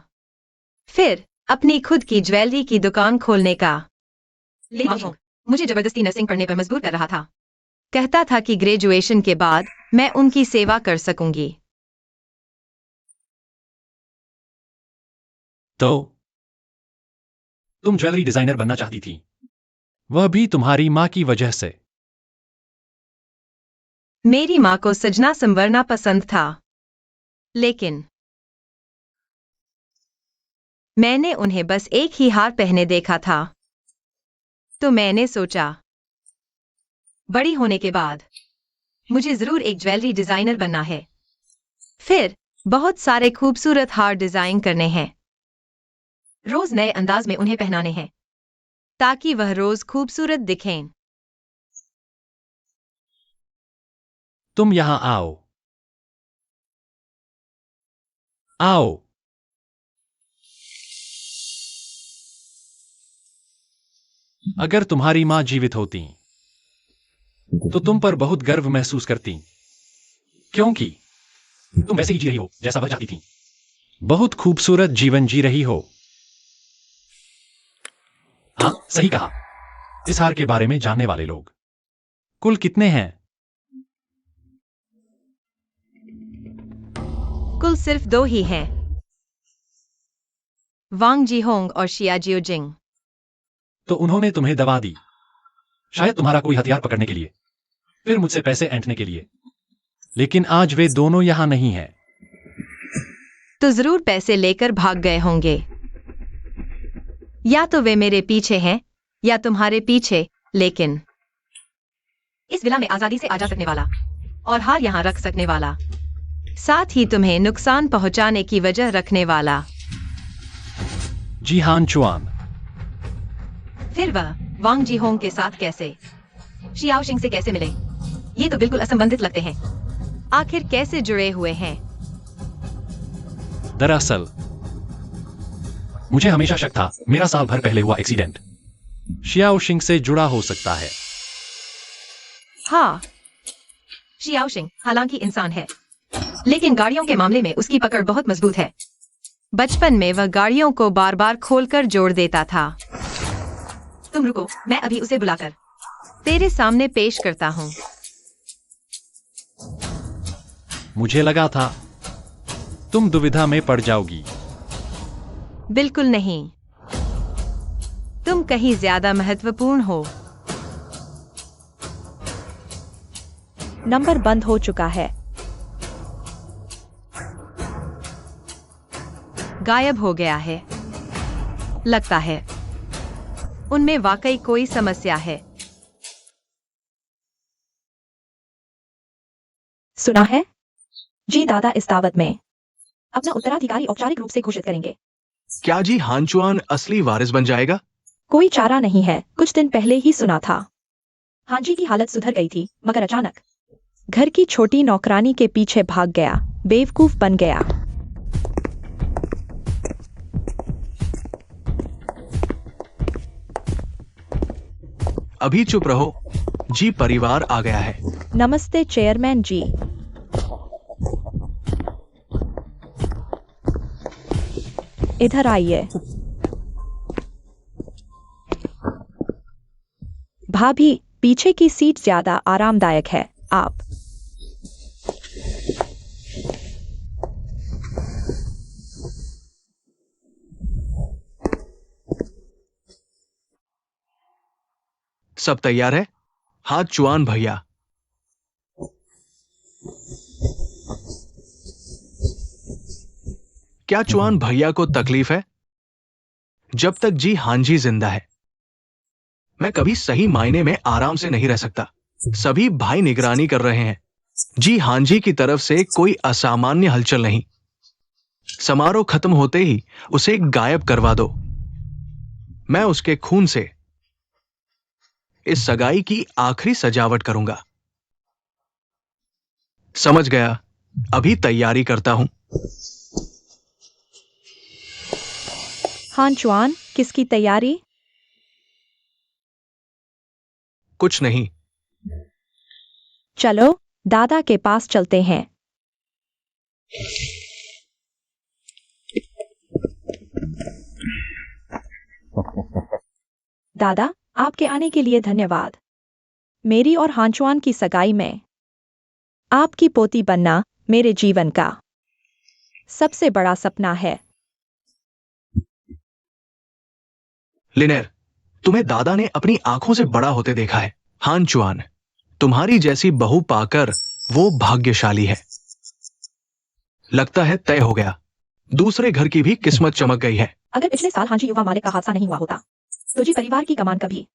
फिर अपनी खुद की ज्वेलरी की दुकान खोलने का। लेकिन मुझे जबरदस्ती नर्सिंग पढ़ने पर मजबूर कर रहा था, कहता था कि ग्रेजुएशन के बाद मैं उनकी सेवा कर सकूंगी। तो तुम ज्वेलरी डिजाइनर बनना चाहती थी, वह भी तुम्हारी माँ की वजह से। मेरी माँ को सजना संवरना पसंद था, लेकिन मैंने उन्हें बस एक ही हार पहने देखा था, तो मैंने सोचा बड़ी होने के बाद मुझे जरूर एक ज्वेलरी डिजाइनर बनना है, फिर बहुत सारे खूबसूरत हार डिजाइन करने हैं, रोज नए अंदाज में उन्हें पहनाने हैं, ताकि वह रोज खूबसूरत दिखें। तुम यहां आओ। आओ। अगर तुम्हारी माँ जीवित होती तो तुम पर बहुत गर्व महसूस करती, क्योंकि तुम वैसे ही जी रही हो जैसा वह चाहती थी। बहुत खूबसूरत जीवन जी रही हो। हाँ, सही कहा। इस हार के बारे में जानने वाले लोग कुल कितने हैं? कुल सिर्फ 2 ही हैं। वांग जीहोंग और शिया जियोजिंग। तो उन्होंने तुम्हें दबा दी, शायद तुम्हारा कोई हथियार पकड़ने के लिए, फिर मुझसे पैसे ऐंठने के लिए। लेकिन आज वे दोनों यहां नहीं हैं। तो जरूर पैसे लेकर भाग गए होंगे। या तो वे मेरे पीछे हैं या तुम्हारे पीछे, लेकिन इस विला में आजादी से आ जा सकने वाला और हार यहां रख सकने वाला, साथ ही तुम्हें नुकसान पहुंचाने की वजह रखने वाला। जी हान चुआन। फिर वह वांग जीहोंग के साथ कैसे, शियाओ शिंग से कैसे मिले? ये तो बिल्कुल असंबंधित लगते हैं। आखिर कैसे जुड़े हुए हैं? दरअसल मुझे हमेशा शक था मेरा साल भर पहले हुआ एक्सीडेंट शियाओ शिंग से जुड़ा हो सकता है। हाँ, शियाओ शिंग हालांकि इंसान है, लेकिन गाड़ियों के मामले में उसकी पकड़ बहुत मजबूत है। बचपन में वह गाड़ियों को बार बार खोलकर जोड़ देता था। तुम रुको, मैं अभी उसे बुलाकर तेरे सामने पेश करता हूँ। मुझे लगा था तुम दुविधा में पड़ जाओगी। बिल्कुल नहीं, तुम कहीं ज्यादा महत्वपूर्ण हो। नंबर बंद हो चुका है। गायब हो गया है। लगता है उनमें वाकई कोई समस्या है। सुना है? जी दादा इस दावत में अपना उत्तराधिकारी औपचारिक रूप से घोषित करेंगे। क्या जी हानचुआन असली वारिस बन जाएगा? कोई चारा नहीं है, कुछ दिन पहले ही सुना था। हांजी की हालत सुधर गई थी, मगर अचानक घर की छोटी नौकरानी के पीछे भाग गया, बेवकूफ बन गया। अभी चुप रहो, जी परिवार आ गया है। नमस्ते चेयरमैन जी। इधर आइए। भाभी, पीछे की सीट ज्यादा आरामदायक है। आप सब तैयार है? हाथ चुआन भैया। क्या चुआन भैया को तकलीफ है? जब तक जी हांजी जिंदा है मैं कभी सही मायने में आराम से नहीं रह सकता। सभी भाई निगरानी कर रहे हैं। जी हांजी की तरफ से कोई असामान्य हलचल नहीं। समारोह खत्म होते ही उसे गायब करवा दो। मैं उसके खून से इस सगाई की आखिरी सजावट करूंगा। समझ गया, अभी तैयारी करता हूं। हान चुआन, किसकी तैयारी? कुछ नहीं। चलो दादा के पास चलते हैं। दादा, आपके आने के लिए धन्यवाद। मेरी और हांचुआन की सगाई में आपकी पोती बनना मेरे जीवन का सबसे बड़ा सपना है। लिनेर, तुम्हें दादा ने अपनी आंखों से बड़ा होते देखा है। हानचुआन, तुम्हारी जैसी बहू पाकर वो भाग्यशाली है। लगता है तय हो गया। दूसरे घर की भी किस्मत चमक गई है। अगर पिछले साल हांजी युवा मालिक का हादसा नहीं हुआ होता तो जी परिवार की कमान कभी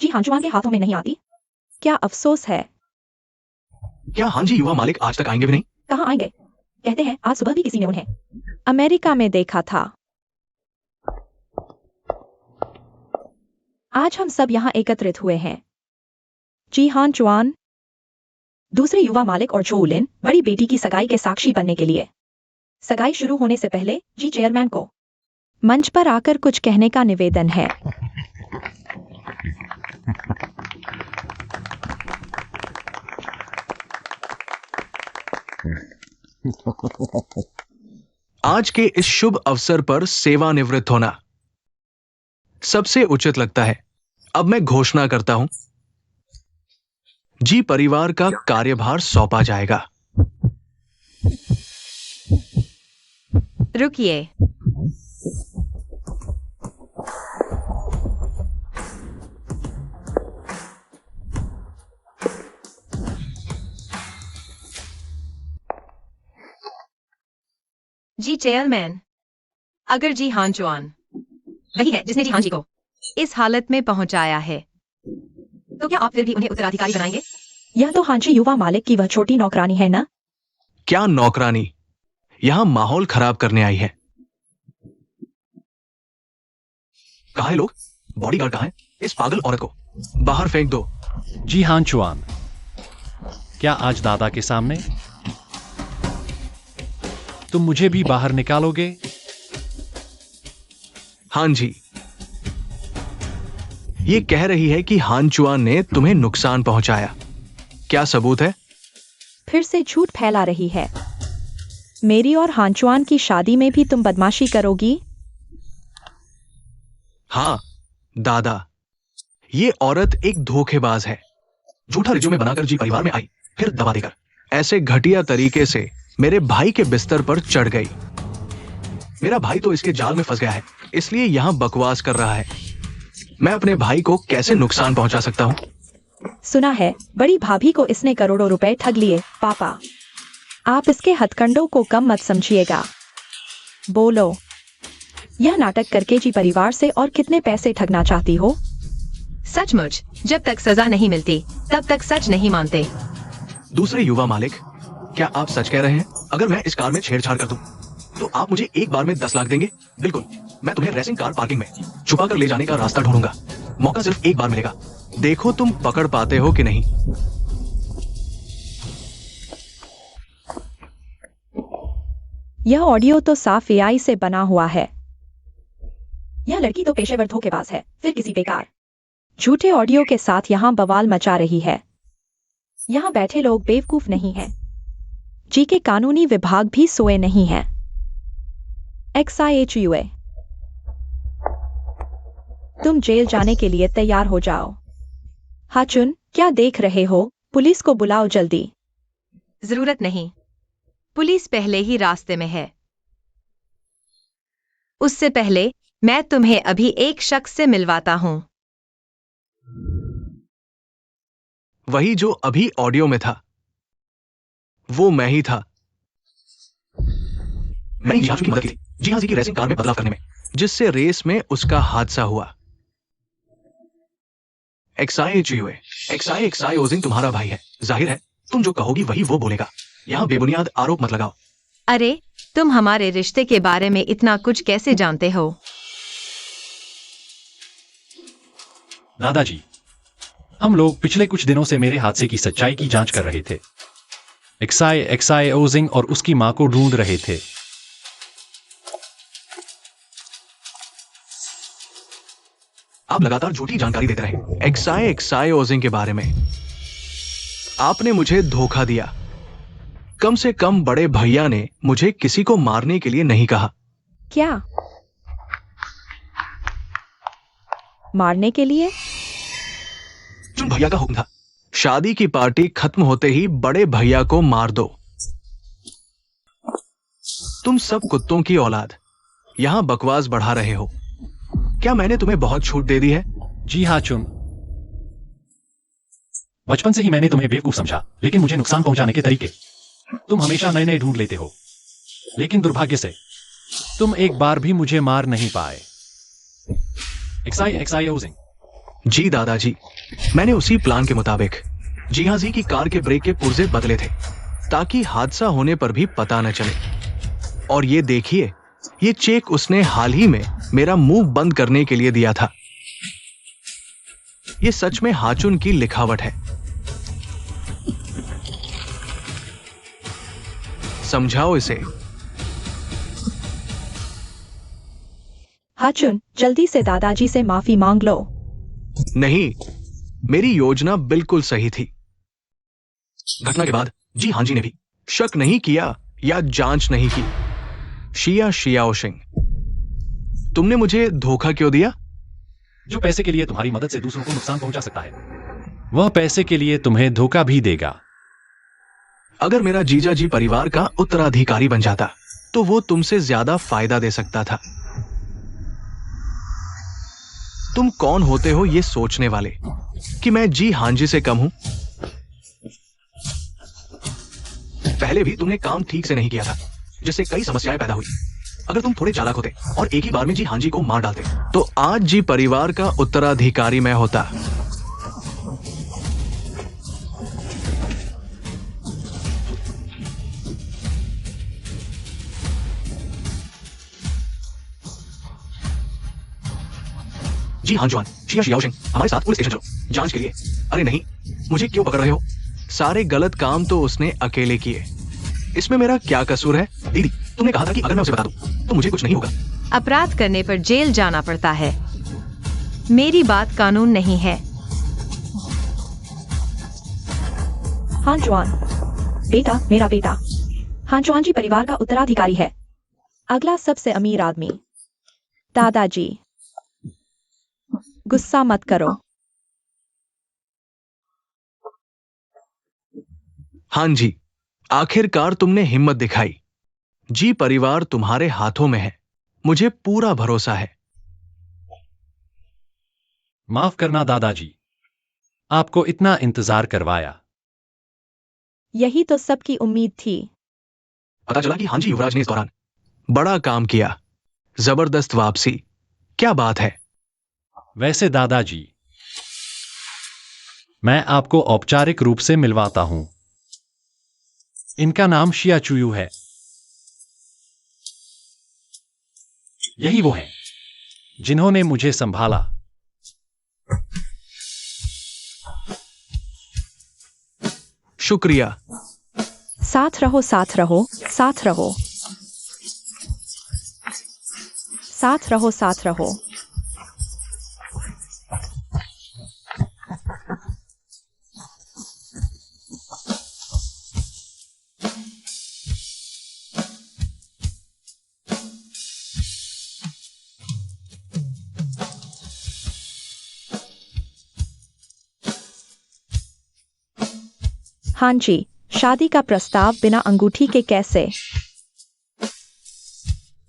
जी हांचुआन के हाथों में नहीं आती। क्या अफसोस है। क्या हांजी युवा मालिक आज तक आएंगे भी नहीं? कहाँ आएंगे? कहते हैं आज सुबह भी किसी ने उन्हें अमेरिका में देखा था। आज हम सब यहाँ एकत्रित हुए हैं जी हानचुआन, दूसरे युवा मालिक और चोउलिन बड़ी बेटी की सगाई के साक्षी बनने के लिए। सगाई शुरू होने से पहले जी चेयरमैन को मंच पर आकर कुछ कहने का निवेदन है। आज के इस शुभ अवसर पर सेवानिवृत्त होना सबसे उचित लगता है। अब मैं घोषणा करता हूं, जी परिवार का कार्यभार सौंपा जाएगा। रुकिए, जी चेयरमैन, अगर जी हान चुआन वही है जिसने जी हान जी को इस हालत में पहुंचाया है, तो क्या आप फिर भी उन्हें उत्तराधिकारी बनाएंगे? यह तो हांची युवा मालिक की वह छोटी नौकरानी है ना? क्या नौकरानी? यहां माहौल खराब करने आई है। कहाँ है लोग? बॉडीगार्ड कहाँ है? इस पागल औरत को बाहर फेंक दो। जी हान चुआन, क्या आज दादा के सामने तुम मुझे भी बाहर निकालोगे? हां जी। ये कह रही है कि हान चुआन ने तुम्हें नुकसान पहुंचाया। क्या सबूत है? फिर से झूठ फैला रही है। मेरी और हांचुआन की शादी में भी तुम बदमाशी करोगी? हां दादा, ये औरत एक धोखेबाज है। झूठा रिज्यूमे बनाकर जी परिवार में आई, फिर दबा देकर ऐसे घटिया तरीके से मेरे भाई के बिस्तर पर चढ़ गई। मेरा भाई तो इसके जाल में फंस गया है, इसलिए यहां बकवास कर रहा है। मैं अपने भाई को कैसे नुकसान पहुंचा सकता हूं? सुना है बड़ी भाभी को इसने करोड़ों रुपए ठग लिए। पापा, आप इसके हथकंडों को कम मत समझिएगा। बोलो, यह नाटक करके जी परिवार से और कितने पैसे ठगना चाहती हो? सचमुच, जब तक सजा नहीं मिलती तब तक सच नहीं मानते। दूसरे युवा मालिक, क्या आप सच कह रहे हैं? अगर मैं इस कार में छेड़छाड़ कर दूं, तो आप मुझे एक बार में 10 लाख देंगे? बिल्कुल, मैं तुम्हें रेसिंग कार पार्किंग में छुपा कर ले जाने का रास्ता ढूंढूंगा। मौका सिर्फ एक बार मिलेगा, देखो तुम पकड़ पाते हो कि नहीं। यह ऑडियो तो साफ एआई से बना हुआ है। यह लड़की तो पेशेवर धोखेबाज है, फिर किसी बेकार झूठे ऑडियो के साथ यहाँ बवाल मचा रही है। यहाँ बैठे लोग बेवकूफ नहीं हैं। जी के कानूनी विभाग भी सोए नहीं हैं। XIHUA, तुम जेल जाने के लिए तैयार हो जाओ। हाचुन, क्या देख रहे हो? पुलिस को बुलाओ जल्दी। जरूरत नहीं, पुलिस पहले ही रास्ते में है। उससे पहले मैं तुम्हें अभी एक शख्स से मिलवाता हूं। वही जो अभी ऑडियो में था, वो मैं ही था। मैंने जी हां की मदद की थी, जी हां जी की रेसिंग कार में बदलाव करने में, जिससे रेस में उसका हादसा हुआ। XIHUA, XI ओजिंग तुम्हारा भाई है। जाहिर है तुम जो कहोगी वही वो बोलेगा। यहां बेबुनियाद आरोप मत लगाओ। अरे, तुम हमारे रिश्ते के बारे में इतना कुछ कैसे जानते हो? दादाजी, हम लोग पिछले कुछ दिनों से मेरे हादसे की सच्चाई की जांच कर रहे थे। XI ओजिंग और उसकी मां को ढूंढ रहे थे। आप लगातार झूठी जानकारी देते रहे XI ओजिंग के बारे में। आपने मुझे धोखा दिया। कम से कम बड़े भैया ने मुझे किसी को मारने के लिए नहीं कहा। क्या मारने के लिए? जुन भैया का हुक्म था, शादी की पार्टी खत्म होते ही बड़े भैया को मार दो। तुम सब कुत्तों की औलाद यहां बकवास बढ़ा रहे हो। क्या मैंने तुम्हें बहुत छूट दे दी है? जी हाँ चुन, बचपन से ही मैंने तुम्हें बेवकूफ समझा, लेकिन मुझे नुकसान पहुंचाने के तरीके तुम हमेशा नए नए ढूंढ लेते हो। लेकिन दुर्भाग्य से तुम एक बार भी मुझे मार नहीं पाए। XI ओजिंग। जी दादाजी, मैंने उसी प्लान के मुताबिक जी हां जी की कार के ब्रेक के पुर्जे बदले थे, ताकि हादसा होने पर भी पता न चले। और ये देखिए, ये चेक उसने हाल ही में मेरा मुंह बंद करने के लिए दिया था। ये सच में हाचुन की लिखावट है। समझाओ इसे। हाचुन, जल्दी से दादाजी से माफी मांग लो। नहीं, मेरी योजना बिल्कुल सही थी। घटना के बाद जी हां जी ने भी शक नहीं किया या जांच नहीं की। शिया शियाओशिंग, तुमने मुझे धोखा क्यों दिया? जो पैसे के लिए तुम्हारी मदद से दूसरों को नुकसान पहुंचा सकता है, वह पैसे के लिए तुम्हें धोखा भी देगा। अगर मेरा जीजा जी परिवार का उत्तराधिकारी बन जाता, तो वो तुमसे ज्यादा फायदा दे सकता था। तुम कौन होते हो ये सोचने वाले कि मैं जी हां जी से कम हूं? पहले भी तुमने काम ठीक से नहीं किया था, जिससे कई समस्याएं पैदा हुई। अगर तुम थोड़े चालाक होते और एक ही बार में जी हांजी को मार डालते तो आज जी परिवार का उत्तराधिकारी मैं होता। जी हाँ जॉन, शिया शियाओशिंग हमारे साथ पुलिस स्टेशन चलो जांच के लिए। अरे नहीं, मुझे क्यों पकड़ रहे हो? सारे गलत काम तो उसने अकेले किए, इसमें मेरा क्या कसूर है? दीदी, तुमने कहा था कि अगर मैं उसे बता दूं तो मुझे कुछ नहीं होगा। अपराध करने पर जेल जाना पड़ता है, मेरी बात कानून नहीं है। हाँ जॉन, बेटा, मेरा बेटा। हाँ जॉन जी परिवार का उत्तराधिकारी है। अगला सबसे अमीर आदमी, दादाजी। गुस्सा मत करो। हाँ जी, आखिरकार तुमने हिम्मत दिखाई। जी परिवार तुम्हारे हाथों में है, मुझे पूरा भरोसा है। माफ करना दादाजी, आपको इतना इंतजार करवाया। यही तो सबकी उम्मीद थी। पता चला कि हाँ जी युवराज ने इस दौरान बड़ा काम किया। जबरदस्त वापसी, क्या बात है। वैसे दादाजी, मैं आपको औपचारिक रूप से मिलवाता हूं। इनका नाम शिया चुयू है। यही वो हैं जिन्होंने मुझे संभाला। शुक्रिया। साथ रहो, साथ रहो, साथ रहो, साथ रहो, साथ रहो। हाँ जी, शादी का प्रस्ताव बिना अंगूठी के कैसे?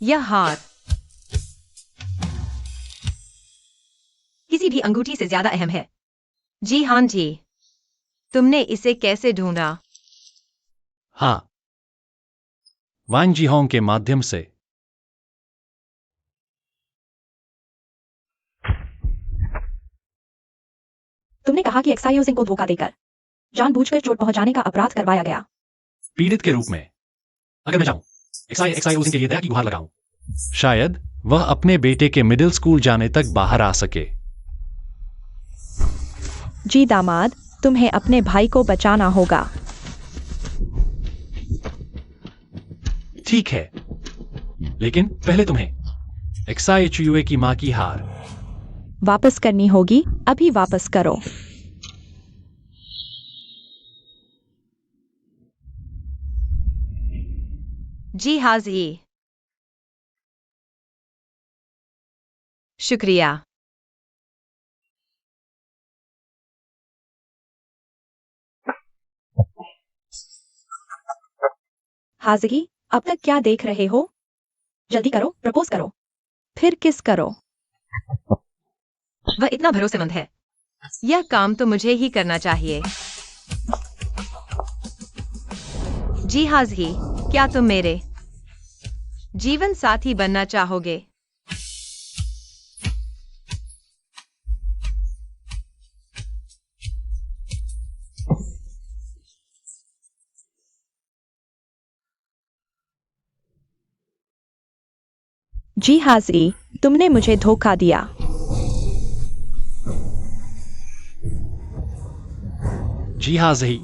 यह हार किसी भी अंगूठी से ज्यादा अहम है। जी हाँ जी, तुमने इसे कैसे ढूंढा? हाँ, वान जी होंग के माध्यम से। तुमने कहा कि एक्साइओ सिंह को धोखा देकर जानबूझकर चोट पहुंचाने का अपराध करवाया गया। पीड़ित के रूप में अगर मैं चाहूं एक्साई के लिए दया की गुहार लगाऊं, शायद वह अपने बेटे के मिडिल स्कूल जाने तक बाहर आ सके। जी दामाद, तुम्हें अपने भाई को बचाना होगा। ठीक है, लेकिन पहले तुम्हें एक्साई चुयुए की मां की हार वापस करनी होगी, अभी वापस करो। जी हाँ जी, शुक्रिया। हाजिरी, अब तक क्या देख रहे हो? जल्दी करो, प्रपोज करो। फिर किस करो। वह इतना भरोसेमंद है, यह काम तो मुझे ही करना चाहिए। जी हाँ जी, क्या तुम मेरे जीवन साथी बनना चाहोगे? जी हाजिरी, तुमने मुझे धोखा दिया। जी हाँ जही।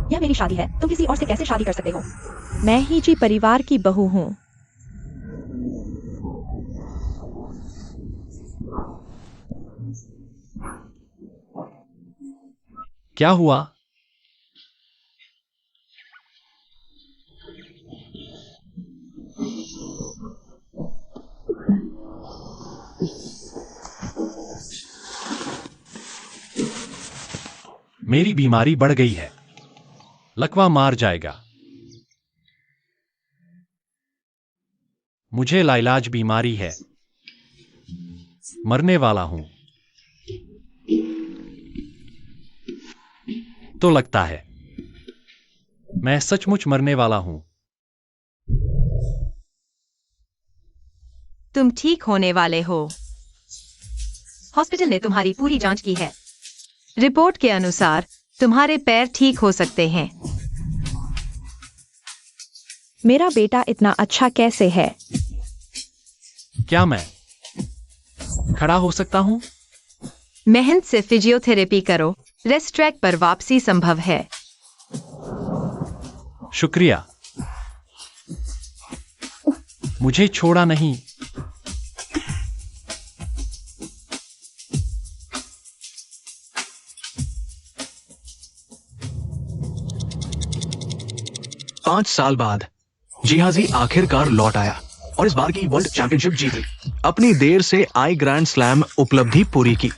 यह मेरी शादी है, तुम किसी और से कैसे शादी कर सकते हो? मैं ही जी परिवार की बहू हूँ। क्या हुआ? मेरी बीमारी बढ़ गई है, लकवा मार जाएगा। मुझे लाइलाज बीमारी है, मरने वाला हूं। तो लगता है मैं सचमुच मरने वाला हूं। तुम ठीक होने वाले हो। हॉस्पिटल ने तुम्हारी पूरी जांच की है। रिपोर्ट के अनुसार तुम्हारे पैर ठीक हो सकते हैं। मेरा बेटा इतना अच्छा कैसे है? क्या मैं खड़ा हो सकता हूं? मेहनत से फिजियोथेरेपी करो। रेस्ट ट्रैक पर वापसी संभव है। शुक्रिया। मुझे छोड़ा नहीं। पांच साल बाद जिहाजी आखिरकार लौट आया और इस बार की वर्ल्ड चैंपियनशिप जीती। अपनी देर से आई ग्रैंड स्लैम उपलब्धि पूरी की।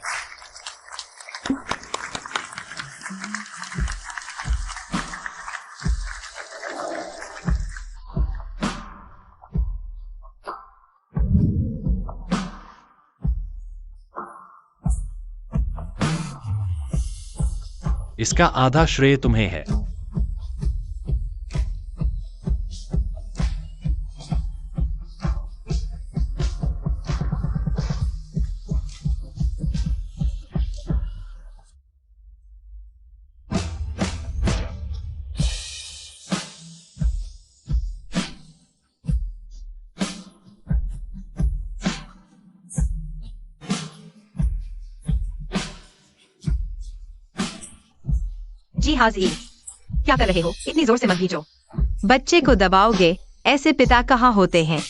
इसका आधा श्रेय तुम्हें है। जी हाजी, क्या कर रहे हो? इतनी जोर से मत भीजो। बच्चे को दबाओगे? ऐसे पिता कहाँ होते हैं?